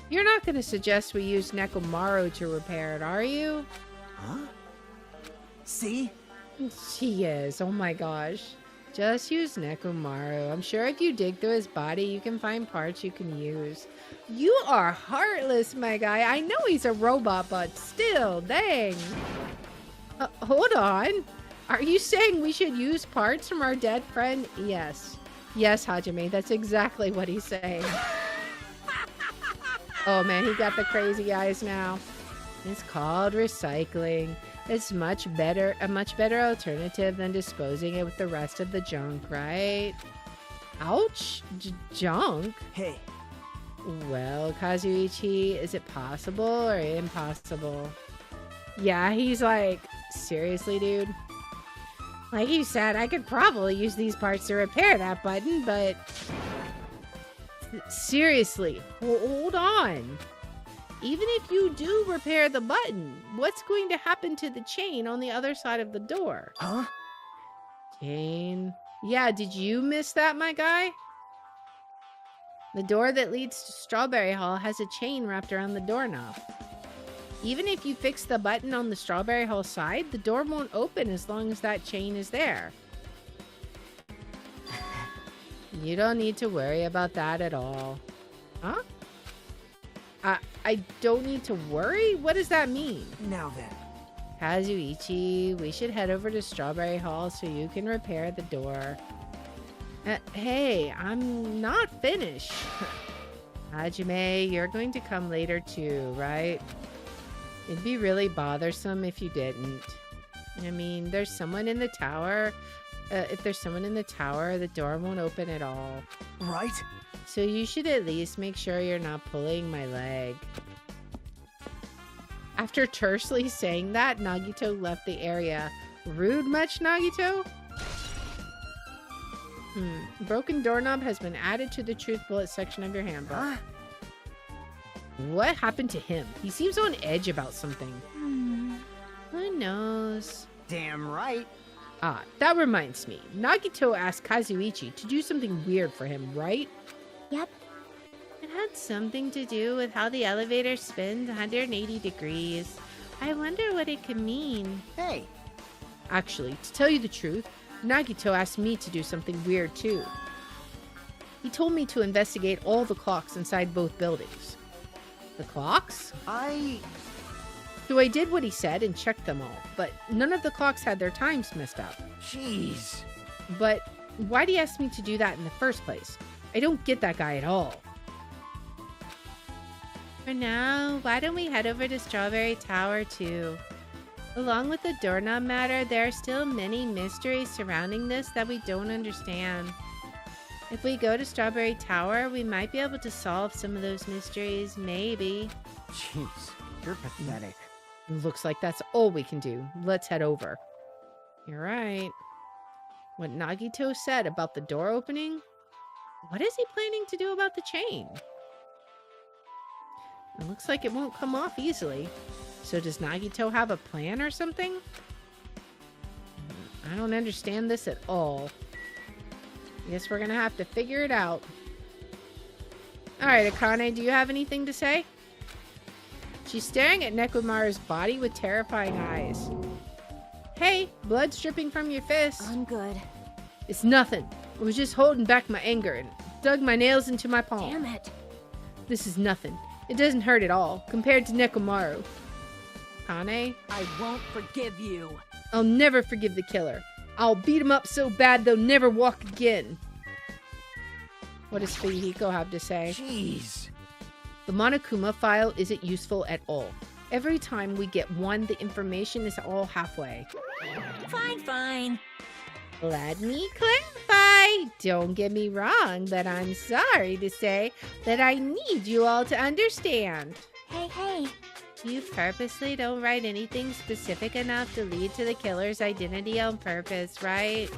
You're not going to suggest we use Nekomaru to repair it, are you? huh? See? She is. Oh my gosh. Just use Nekomaru. I'm sure if you dig through his body, you can find parts you can use. You are heartless, my guy. I know he's a robot, but still, dang. Hold on. Are you saying we should use parts from our dead friend? Yes. Yes, Hajime. That's exactly what he's saying. Oh man, he got the crazy eyes now. It's called recycling. It's a much better alternative than disposing it with the rest of the junk, right? Ouch! Junk? Hey, Well, Kazuichi, is it possible or impossible? Yeah, he's like, seriously, dude? Like you said, I could probably use these parts to repair that button, but... Seriously, hold on. Even if you do repair the button, what's going to happen to the chain on the other side of the door? huh? Chain. Yeah, did you miss that, my guy? The door that leads to Strawberry Hall has a chain wrapped around the doorknob. Even if you fix the button on the Strawberry Hall side, the door won't open as long as that chain is there. You don't need to worry about that at all. Huh? I don't need to worry? What does that mean? Now then. Kazuichi, we should head over to Strawberry Hall so you can repair the door. Hey, I'm not finished. Hajime, you're going to come later too, right? It'd be really bothersome if you didn't. I mean, there's someone in the tower. If there's someone in the tower, the door won't open at all. Right? So you should at least make sure you're not pulling my leg. After tersely saying that, Nagito left the area. Rude much, Nagito? Broken doorknob has been added to the truth bullet section of your handbook. Huh? What happened to him? He seems on edge about something. Who knows? Damn right. Ah, that reminds me. Nagito asked Kazuichi to do something weird for him, right? Yep. It had something to do with how the elevator spins 180 degrees. I wonder what it could mean. Hey, Actually, to tell you the truth, Nagito asked me to do something weird too. He told me to investigate all the clocks inside both buildings. The clocks? So I did what he said and checked them all, but none of the clocks had their times messed up. jeez. But why'd he ask me to do that in the first place? I don't get that guy at all. For now, why don't we head over to Strawberry Tower too? Along with the doorknob matter, there are still many mysteries surrounding this that we don't understand. If we go to Strawberry Tower, we might be able to solve some of those mysteries, maybe. Jeez, you're pathetic. Looks like that's all we can do. Let's head over. You're right. What Nagito said about the door opening? What is he planning to do about the chain? It looks like it won't come off easily. So does Nagito have a plan or something? I don't understand this at all. Guess we're gonna have to figure it out. Alright, Akane, do you have anything to say? She's staring at Nekomaru's body with terrifying eyes. Hey, blood's dripping from your fist. I'm good. It's nothing. I was just holding back my anger and dug my nails into my palm. Damn it. This is nothing. It doesn't hurt at all, compared to Nekomaru. Kane? I won't forgive you. I'll never forgive the killer. I'll beat him up so bad they'll never walk again. What does Fuyuhiko have to say? Jeez. The Monokuma file isn't useful at all. Every time we get one, the information is all halfway. Fine, fine. Let me clarify. Don't get me wrong, but I'm sorry to say that I need you all to understand. Hey. You purposely don't write anything specific enough to lead to the killer's identity on purpose, right?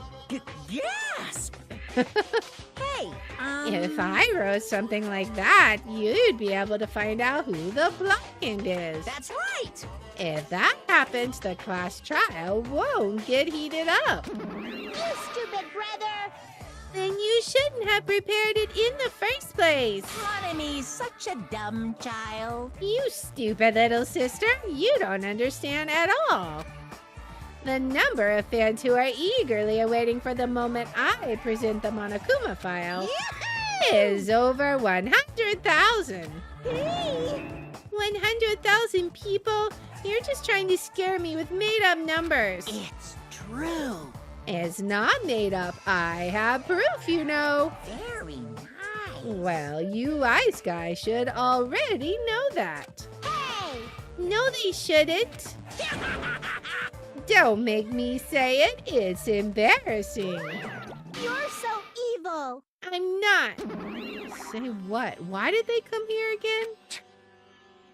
Gasp! Hey, If I wrote something like that, you'd be able to find out who the blind is. That's right! If that happens, the class trial won't get heated up. You stupid brother! Then you shouldn't have prepared it in the first place. Haname's such a dumb child. You stupid little sister, you don't understand at all. The number of fans who are eagerly awaiting for the moment I present the Monokuma file is over 100,000. Hey! 100,000 people? You're just trying to scare me with made-up numbers. It's true. It's not made up. I have proof, you know. Very nice. Well, you ice guys should already know that. Hey! No, they shouldn't. Don't make me say it. It's embarrassing. You're so evil. I'm not. Say what? Why did they come here again?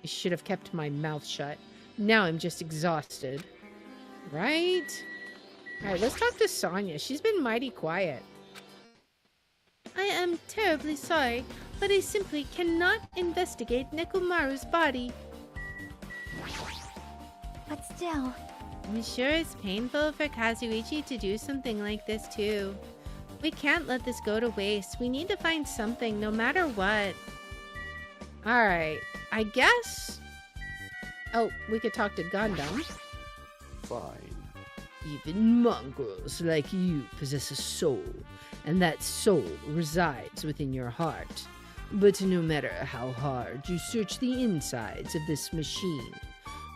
I should have kept my mouth shut. Now I'm just exhausted. Right? Alright, let's talk to Sonia. She's been mighty quiet. I am terribly sorry, but I simply cannot investigate Nekomaru's body. But still, I'm sure it's painful for Kazuichi to do something like this too. We can't let this go to waste. We need to find something no matter what. Alright, I guess... Oh, we could talk to Gundam. Fine. Even mongrels like you possess a soul, and that soul resides within your heart. But no matter how hard you search the insides of this machine,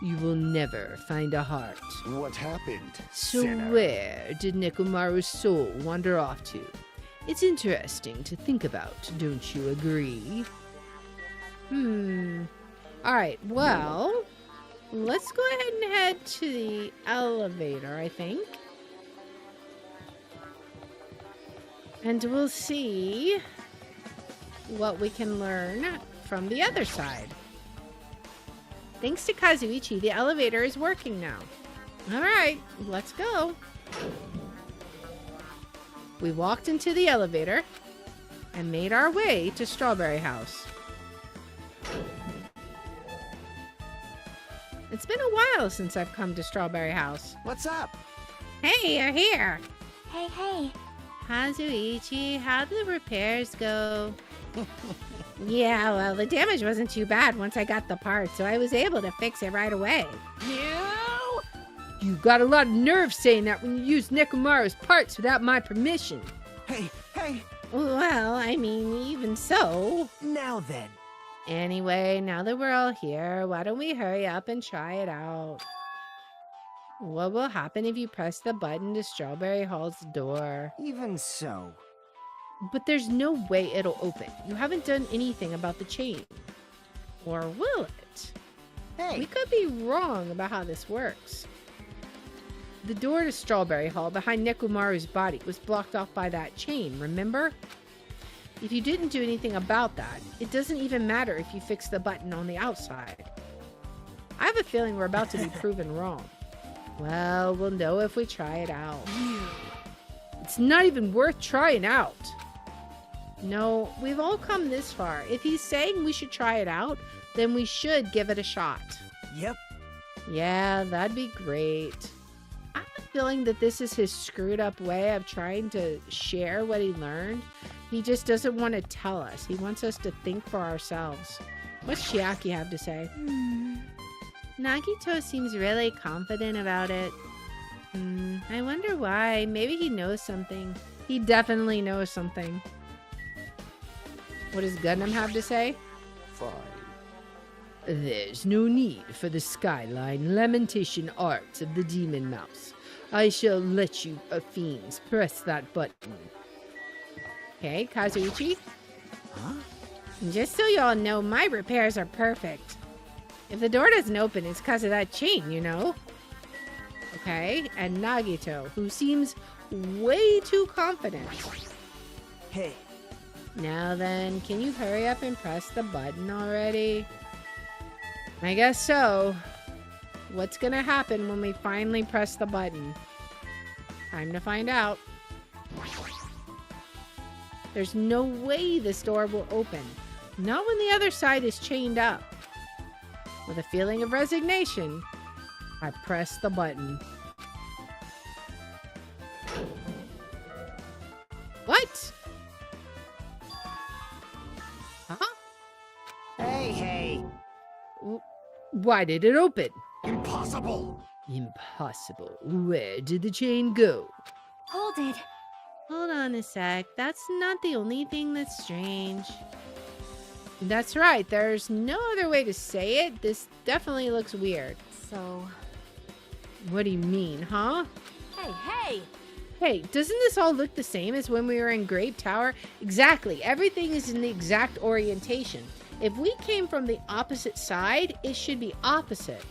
you will never find a heart. What happened, So sinner? where did Nekomaru's soul wander off to? It's interesting to think about, don't you agree? Alright, well... Let's go ahead and head to the elevator, I think. And we'll see what we can learn from the other side. Thanks to Kazuichi, the elevator is working now. Alright, let's go. We walked into the elevator and made our way to Strawberry House. It's been a while since I've come to Strawberry House. What's up? Hey, you're here. hey. Kazuichi, how'd the repairs go? Yeah, well, the damage wasn't too bad once I got the part, so I was able to fix it right away. You got a lot of nerve saying that when you use Nekomaru's parts without my permission. Hey! Well, I mean, even so. Now then. Anyway, now that we're all here, why don't we hurry up and try it out? What will happen if you press the button to Strawberry Hall's door? Even so. But there's no way it'll open. You haven't done anything about the chain. Or will it? Hey! We could be wrong about how this works. The door to Strawberry Hall behind Nekomaru's body was blocked off by that chain, remember? If you didn't do anything about that, it doesn't even matter if you fix the button on the outside. I have a feeling we're about to be proven wrong. Well, we'll know if we try it out. It's not even worth trying out. No, we've all come this far. If he's saying we should try it out, then we should give it a shot. Yep. Yeah, that'd be great. I have a feeling that this is his screwed up way of trying to share what he learned. He just doesn't want to tell us. He wants us to think for ourselves. What's Chiaki have to say? Nagito seems really confident about it. I wonder why. Maybe he knows something. He definitely knows something. What does Gundam have to say? Fine. There's no need for the skyline lamentation arts of the demon mouse. I shall let you fiends press that button. Okay, Kazuichi. Huh? Just so y'all know, my repairs are perfect. If the door doesn't open, it's because of that chain, you know? Okay, and Nagito, who seems way too confident. Hey, Now then, can you hurry up and press the button already? I guess so. What's gonna happen when we finally press the button? Time to find out. There's no way this door will open. Not when the other side is chained up. With a feeling of resignation, I press the button. What? Huh? hey. Why did it open? Impossible! Impossible. Where did the chain go? Hold it. Hold on a sec. That's not the only thing that's strange. That's right. There's no other way to say it. This definitely looks weird. So, What do you mean, huh? hey. Hey, doesn't this all look the same as when we were in Grape Tower? Exactly. Everything is in the exact orientation. If we came from the opposite side, it should be opposite.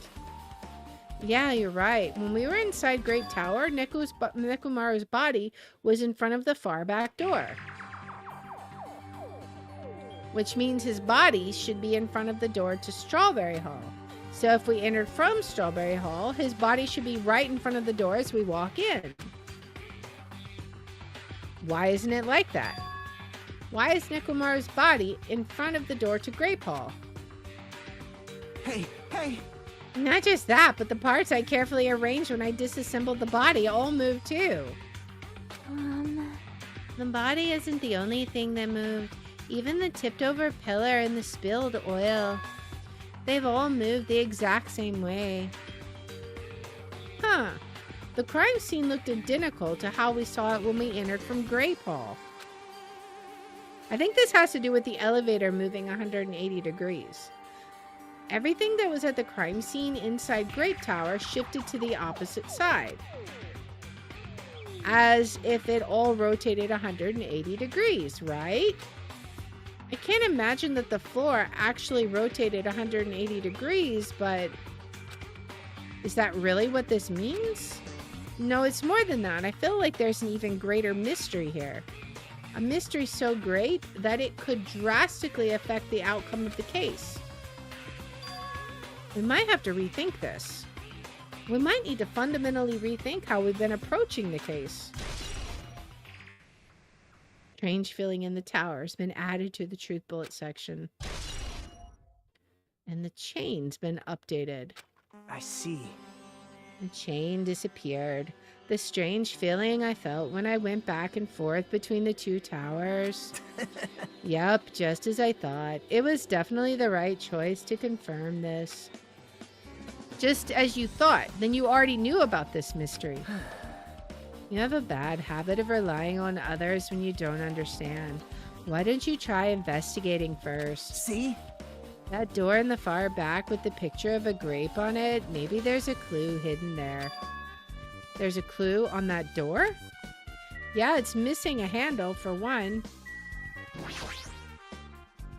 Yeah, you're right. When we were inside Grape Tower, Nekomaru's body was in front of the far back door. Which means his body should be in front of the door to Strawberry Hall. So if we entered from Strawberry Hall, his body should be right in front of the door as we walk in. Why isn't it like that? Why is Nekomaru's body in front of the door to Grape Hall? Hey. Not just that, but the parts I carefully arranged when I disassembled the body all moved too. The body isn't the only thing that moved. Even the tipped over pillar and the spilled oil. They've all moved the exact same way. Huh. The crime scene looked identical to how we saw it when we entered from Grape Hall. I think this has to do with the elevator moving 180 degrees. Everything that was at the crime scene inside Grape Tower shifted to the opposite side. As if it all rotated 180 degrees, right? I can't imagine that the floor actually rotated 180 degrees, but is that really what this means? No, it's more than that. I feel like there's an even greater mystery here. A mystery so great that it could drastically affect the outcome of the case. We might have to rethink this. We might need to fundamentally rethink how we've been approaching the case. Strange feeling in the tower has been added to the truth bullet section. And the chain's been updated. I see. The chain disappeared. The strange feeling I felt when I went back and forth between the two towers. Yep, just as I thought. It was definitely the right choice to confirm this. Just as you thought, then you already knew about this mystery. You have a bad habit of relying on others when you don't understand. Why don't you try investigating first? See? That door in the far back with the picture of a grape on it, maybe there's a clue hidden there. There's a clue on that door? Yeah, it's missing a handle for one.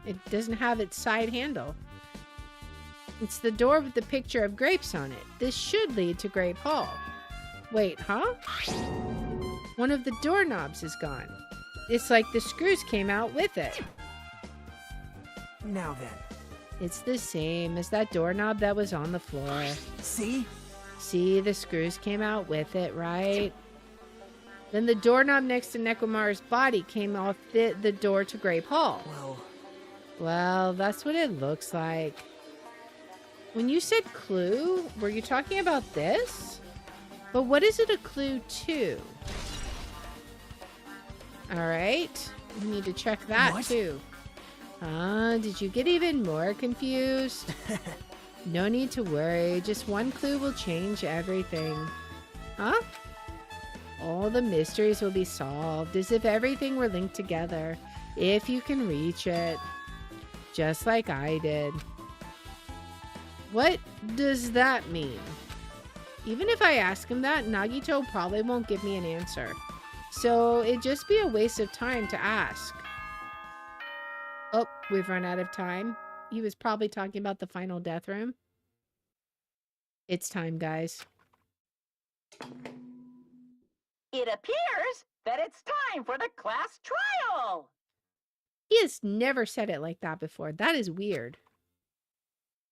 It doesn't have its side handle. It's the door with the picture of grapes on it. This should lead to Grape Hall. Wait, huh? One of the doorknobs is gone. It's like the screws came out with it. Now then. It's the same as that doorknob that was on the floor. See? See, the screws came out with it, right? Then the doorknob next to Nekomaru's body came off the door to Grape Hall. Well, that's what it looks like. When you said clue, were you talking about this? But what is it a clue to? Alright, we need to check that What? too. Did you get even more confused? No need to worry, just one clue will change everything. Huh? All the mysteries will be solved as if everything were linked together, if you can reach it. Just like I did. What does that mean? Even if I ask him that, Nagito probably won't give me an answer. So it'd just be a waste of time to ask. Oh, we've run out of time. He was probably talking about the final death room. It's time, guys. It appears that it's time for the class trial. He has never said it like that before. That is weird.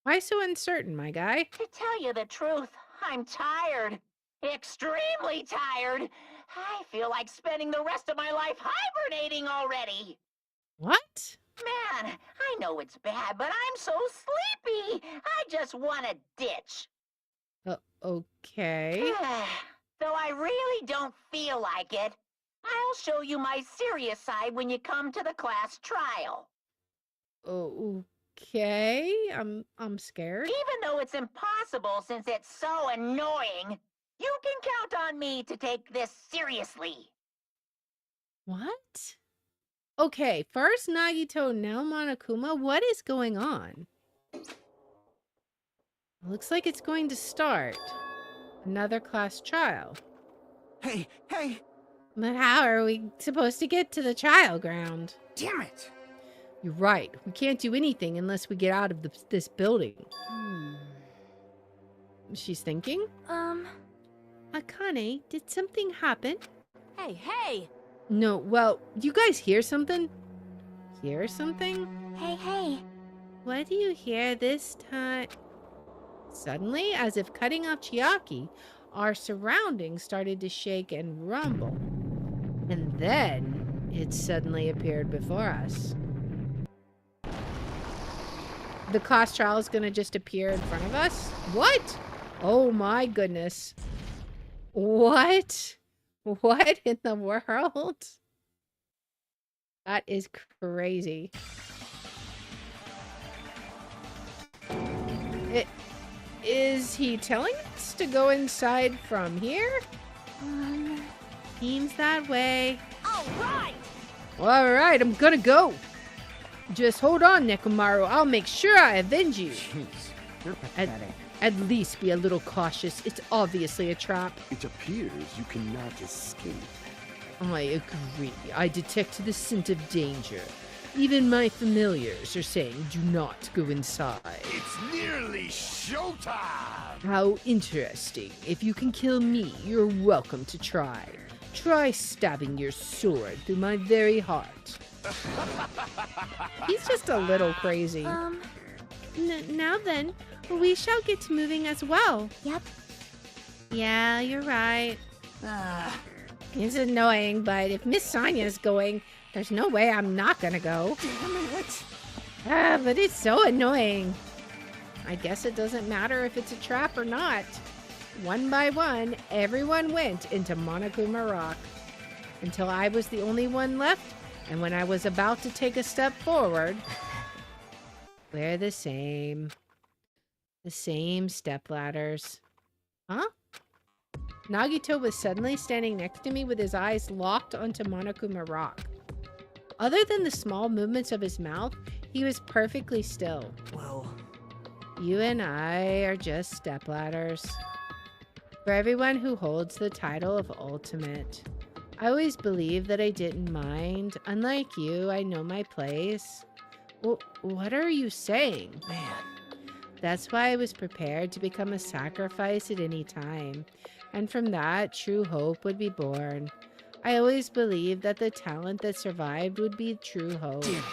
Why so uncertain, my guy? To tell you the truth, I'm tired. Extremely tired. I feel like spending the rest of my life hibernating already. What? Man, I know it's bad, but I'm so sleepy. I just want to ditch. Okay. Though I really don't feel like it. I'll show you my serious side when you come to the class trial. Okay. I'm scared. Even though it's impossible since it's so annoying, you can count on me to take this seriously. What? Okay, first Nagito, now Monokuma. What is going on? Looks like it's going to start. Another class trial. Hey, hey! But how are we supposed to get to the trial ground? Damn it! You're right. We can't do anything unless we get out of this building. She's thinking? Akane, did something happen? Hey, hey! No, well, do you guys hear something? Hear something? Hey, hey! What do you hear this time? Suddenly, as if cutting off Chiaki, our surroundings started to shake and rumble. And then, it suddenly appeared before us. The class trial is going to just appear in front of us? What? Oh my goodness. What? What in the world? That is crazy. Is he telling us to go inside from here? Seems that way. All right! Alright, I'm gonna go. Just hold on, Nekomaru. I'll make sure I avenge you. Jeez, you're pathetic. At least be a little cautious. It's obviously a trap. It appears you cannot escape. I agree. I detect the scent of danger. Even my familiars are saying do not go inside. It's nearly showtime! How interesting. If you can kill me, you're welcome to try. Try stabbing your sword through my very heart. He's just a little crazy. Now then, we shall get to moving as well. Yep. Yeah, you're right. It's annoying, but if Miss Sonya's going, there's no way I'm not gonna go. Damn it! But it's so annoying. I guess it doesn't matter if it's a trap or not. One by one, everyone went into Monokuma Rock. Until I was the only one left, and when I was about to take a step forward, we're the same. The same stepladders. Huh? Nagito was suddenly standing next to me with his eyes locked onto Monokuma Rock. Other than the small movements of his mouth, he was perfectly still. Well, You and I are just stepladders. For everyone who holds the title of Ultimate. I always believed that I didn't mind. Unlike you, I know my place. Well, what are you saying? man. That's why I was prepared to become a sacrifice at any time. And from that, true hope would be born. I always believed that the talent that survived would be true hope. Damn it.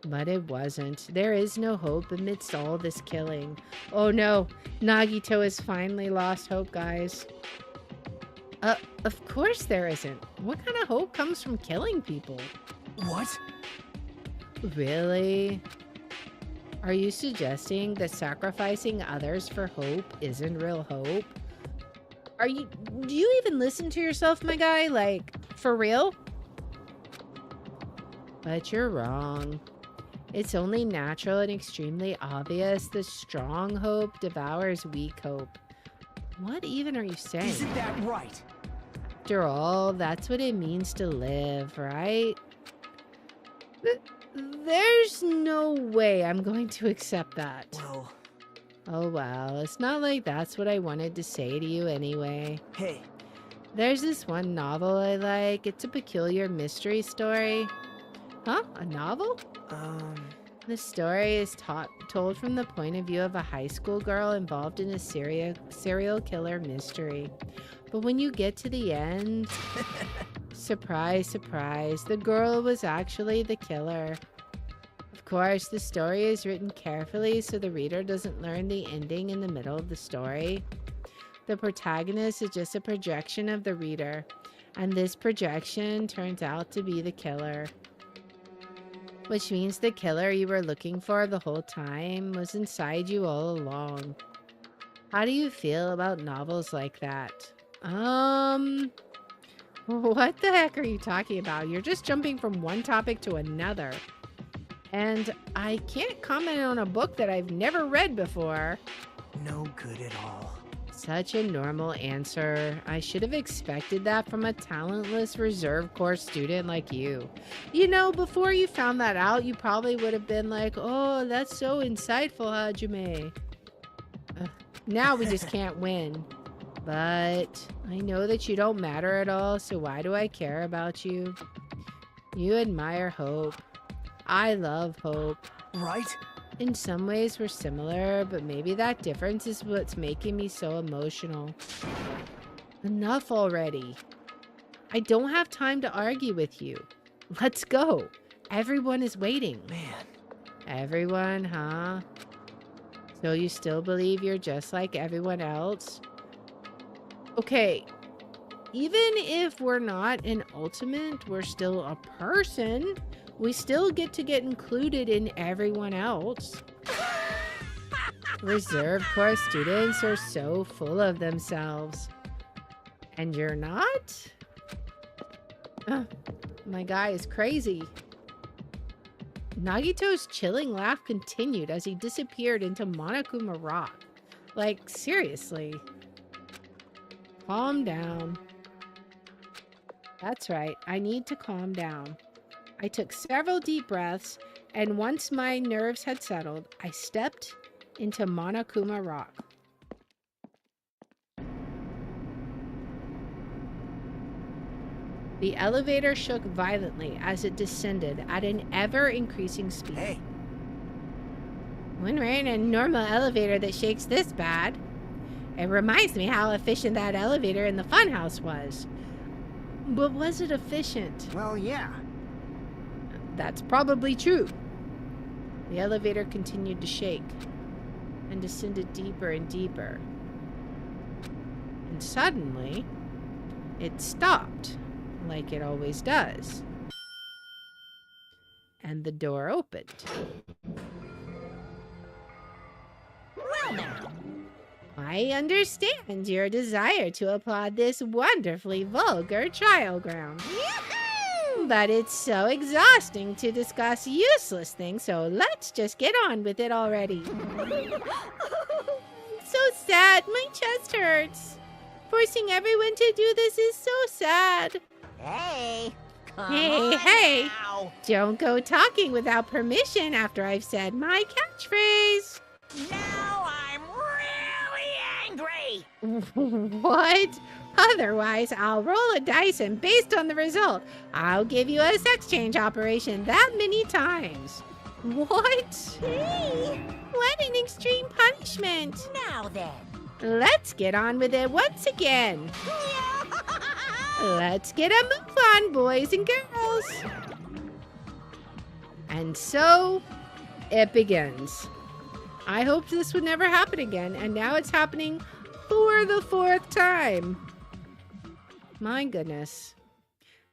But it wasn't. There is no hope amidst all this killing. Oh no, Nagito has finally lost hope, guys. Of course there isn't. What kind of hope comes from killing people? What? Really? Are you suggesting that sacrificing others for hope isn't real hope? Do you even listen to yourself, my guy? Like, for real? But you're wrong. It's only natural and extremely obvious that strong hope devours weak hope. What even are you saying? Isn't that right? After all, that's what it means to live, right? There's no way I'm going to accept that. Well, Oh well, it's not like that's what I wanted to say to you anyway. hey. There's this one novel I like. It's a peculiar mystery story. Huh? A novel? The story is told from the point of view of a high school girl involved in a serial killer mystery. But when you get to the end, surprise, surprise, the girl was actually the killer. Of course, the story is written carefully so the reader doesn't learn the ending in the middle of the story. The protagonist is just a projection of the reader, and this projection turns out to be the killer. Which means the killer you were looking for the whole time was inside you all along. How do you feel about novels like that? What the heck are you talking about? You're just jumping from one topic to another. And I can't comment on a book that I've never read before. No good at all. Such a normal answer. I should have expected that from a talentless reserve corps student like you. You know, before you found that out, you probably would have been like, oh, that's so insightful, Hajime. Now we just can't win. But I know that you don't matter at all, so why do I care about you? You admire Hope. I love Hope. Right? In some ways we're similar, but maybe that difference is what's making me so emotional. Enough already. I don't have time to argue with you. Let's go. Everyone is waiting. Man. Everyone, huh? So you still believe you're just like everyone else? Okay. Even if we're not an ultimate, we're still a person. We still get to get included in everyone else. Reserve Corps students are so full of themselves. And you're not? My guy is crazy. Nagito's chilling laugh continued as he disappeared into Monokuma Rock. Like, seriously. Calm down. That's right, I need to calm down. I took several deep breaths, and once my nerves had settled, I stepped into Monokuma Rock. The elevator shook violently as it descended at an ever-increasing speed. Hey. When we're in a normal elevator that shakes this bad, it reminds me how efficient that elevator in the funhouse was. But was it efficient? Well, yeah. That's probably true. The elevator continued to shake and descended deeper and deeper. And suddenly, it stopped, like it always does. And the door opened. Well now. I understand your desire to applaud this wonderfully vulgar trial ground. But it's so exhausting to discuss useless things, so let's just get on with it already. So sad, my chest hurts. Forcing everyone to do this is so sad. Hey. Come Hey, on hey. now. Don't go talking without permission after I've said my catchphrase. Now I'm really angry. What? Otherwise, I'll roll a dice and based on the result, I'll give you a sex change operation that many times. What? Hey. What an extreme punishment. Now then. Let's get on with it once again. Let's get a move on, boys and girls. And so, it begins. I hoped this would never happen again, and now it's happening for the 4th time. My goodness.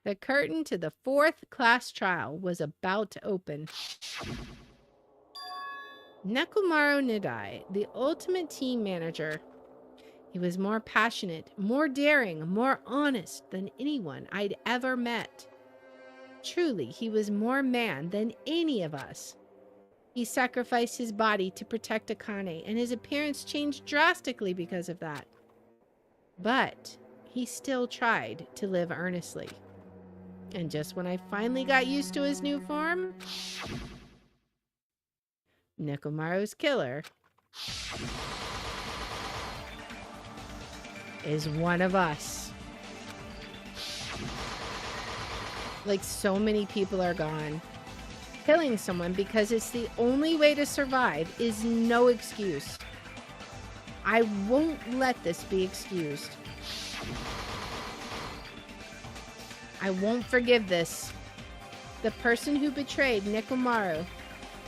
The curtain to the 4th class trial was about to open. Nekomaru Nidai, the ultimate team manager. He was more passionate, more daring, more honest than anyone I'd ever met. Truly, he was more man than any of us. He sacrificed his body to protect Akane, and his appearance changed drastically because of that. But he still tried to live earnestly. And just when I finally got used to his new form, Nekomaru's killer is one of us. Like, so many people are gone. killing someone because it's the only way to survive is no excuse. I won't let this be excused. I won't forgive this. The person who betrayed Nekomaru,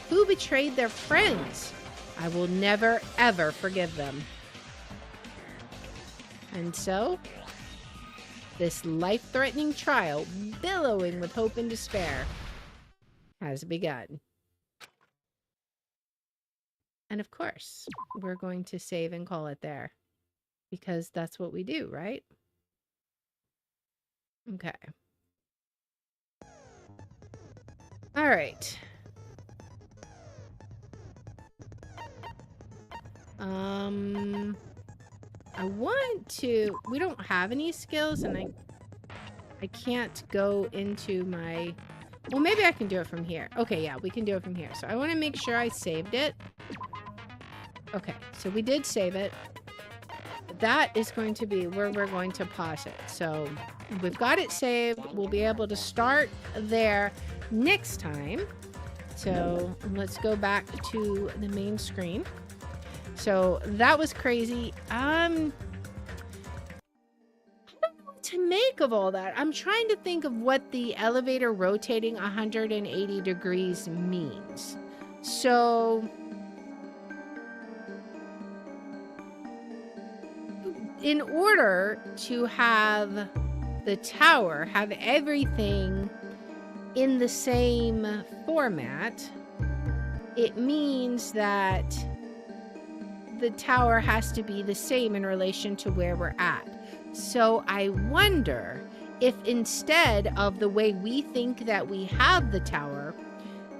who betrayed their friends, I will never, ever forgive them. And so, this life-threatening trial, billowing with hope and despair, has begun. And of course, we're going to save and call it there. Because that's what we do, right? Okay. All right. I want to... We don't have any skills, and I can't go into my... Well, maybe I can do it from here. Okay, yeah, we can do it from here. So I want to make sure I saved it. Okay, so we did save it. That is going to be where we're going to pause it. So we've got it saved. We'll be able to start there next time. So let's go back to the main screen. So that was crazy. I don't know what to make of all that. I'm trying to think of what the elevator rotating 180 degrees means. So in order to have the tower have everything in the same format, it means that the tower has to be the same in relation to where we're at. So I wonder if instead of the way we think that we have the tower,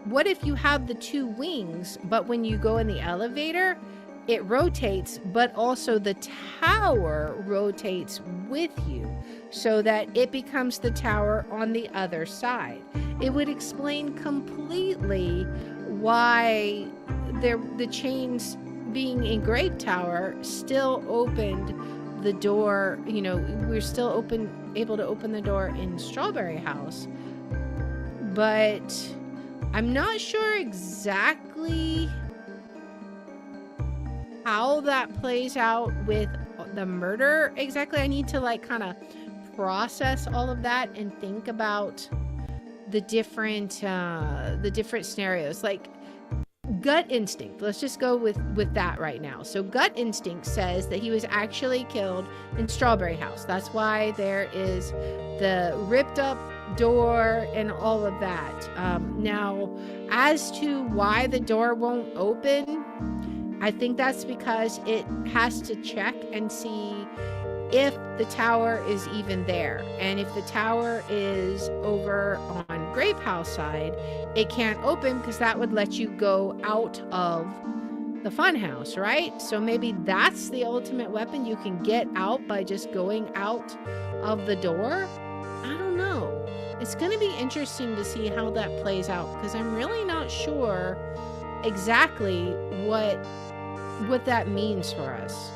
what if you have the two wings, but when you go in the elevator, it rotates, but also the tower rotates with you so that it becomes the tower on the other side. It would explain completely why the chains being in Grape Tower still opened the door. You know, we're still able to open the door in Strawberry House, but I'm not sure exactly how that plays out with the murder exactly. I need to like kind of process all of that and think about the different scenarios. Like gut instinct, let's just go with that right now. So gut instinct says that he was actually killed in Strawberry House. That's why there is the ripped up door and all of that. Now, as to why the door won't open, I think that's because it has to check and see if the tower is even there. And if the tower is over on Grape House side, it can't open because that would let you go out of the funhouse, right? So maybe that's the ultimate weapon. You can get out by just going out of the door. I don't know. It's going to be interesting to see how that plays out because I'm really not sure exactly what that means for us.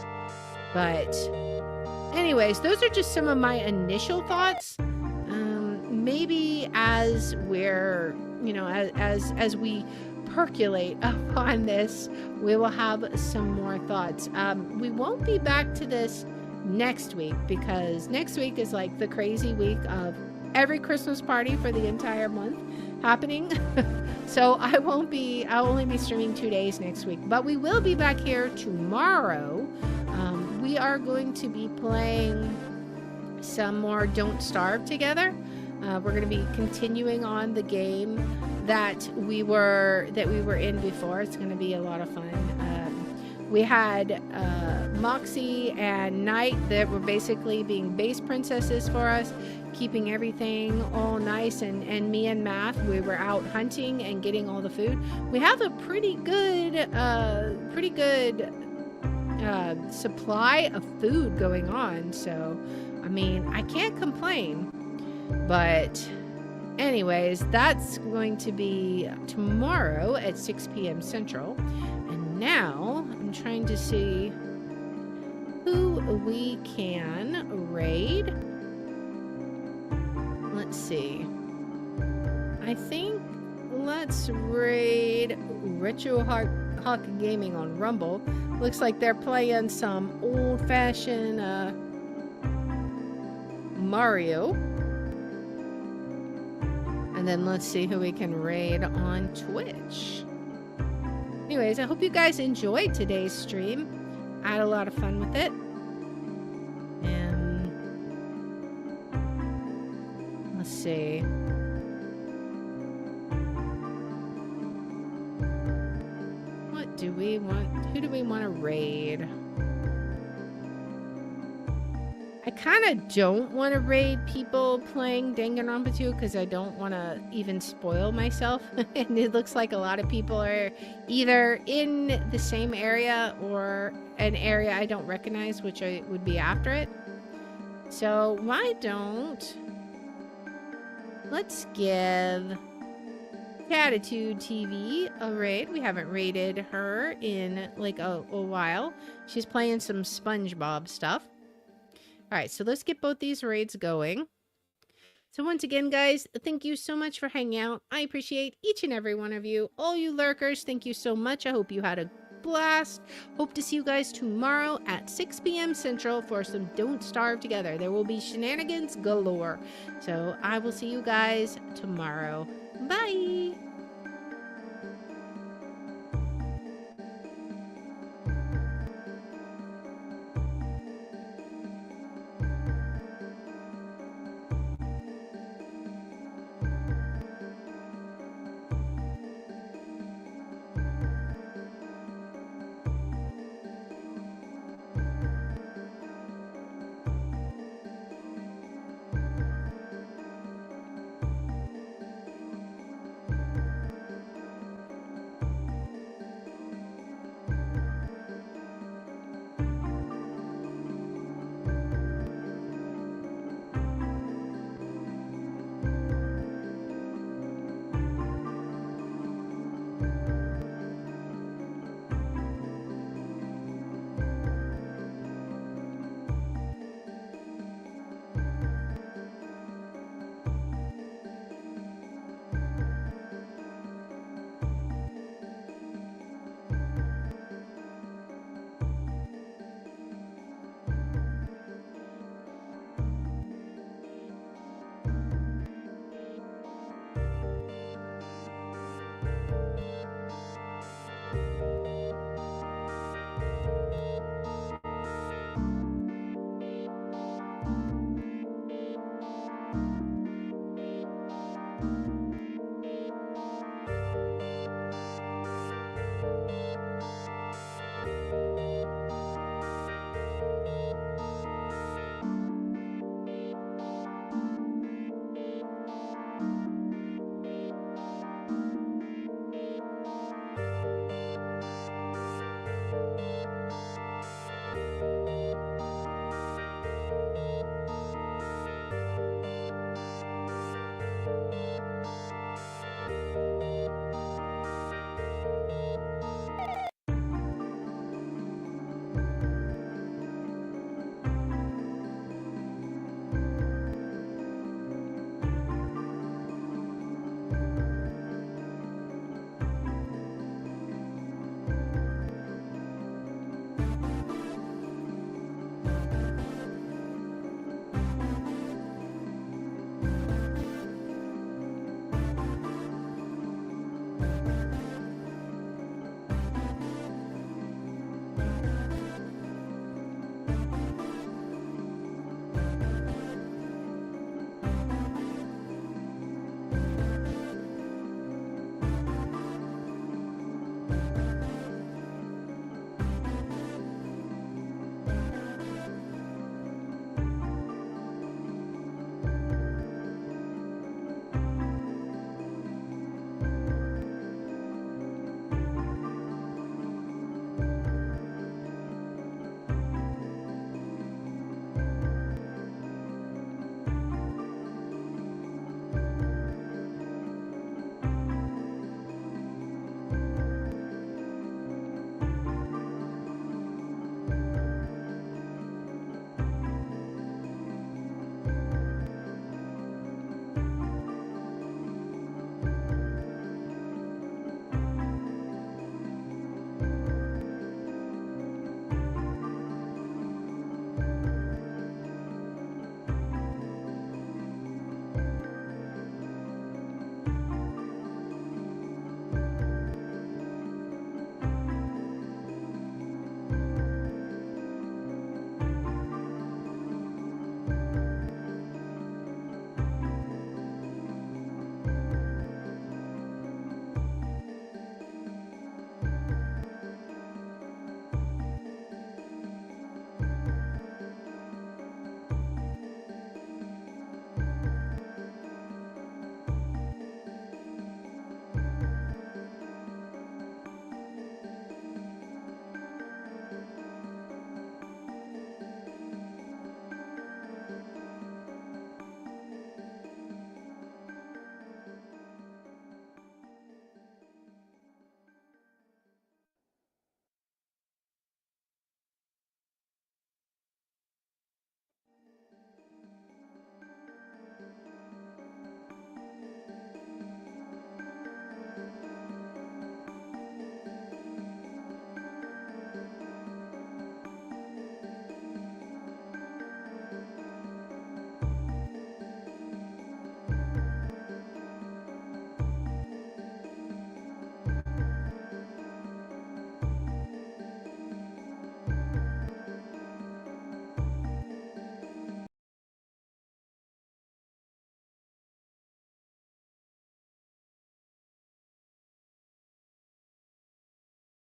But anyways, those are just some of my initial thoughts. Maybe as we're, you know, as we percolate upon this, we will have some more thoughts. We won't be back to this next week because next week is like the crazy week of every Christmas party for the entire month happening. So I'll only be streaming 2 days next week, but we will be back here tomorrow. We are going to be playing some more Don't Starve together. We're going to be continuing on the game that we were in before. It's going to be a lot of fun. We had Moxie and Knight that were basically being base princesses for us, keeping everything all nice, and me and Math, we were out hunting and getting all the food. We have a pretty good supply of food going on, so I mean, I can't complain. But anyways, that's going to be tomorrow at 6 p.m. Central. And now I'm trying to see who we can raid. Let's see. I think let's raid Retro Hawk Gaming on Rumble. Looks like they're playing some old-fashioned Mario. And then let's see who we can raid on Twitch. Anyways, I hope you guys enjoyed today's stream. I had a lot of fun with it. And let's see. What do we want? Who do we want to raid? I kind of don't want to raid people playing Danganronpa 2 because I don't want to even spoil myself. And it looks like a lot of people are either in the same area or an area I don't recognize, which I would be after it. So why don't... Let's give Catitude TV a raid. We haven't raided her in like a while. She's playing some SpongeBob stuff. Alright, so let's get both these raids going. So once again, guys, thank you so much for hanging out. I appreciate each and every one of you. All you lurkers, thank you so much. I hope you had a blast. Hope to see you guys tomorrow at 6 p.m. Central for some Don't Starve Together. There will be shenanigans galore. So I will see you guys tomorrow. Bye!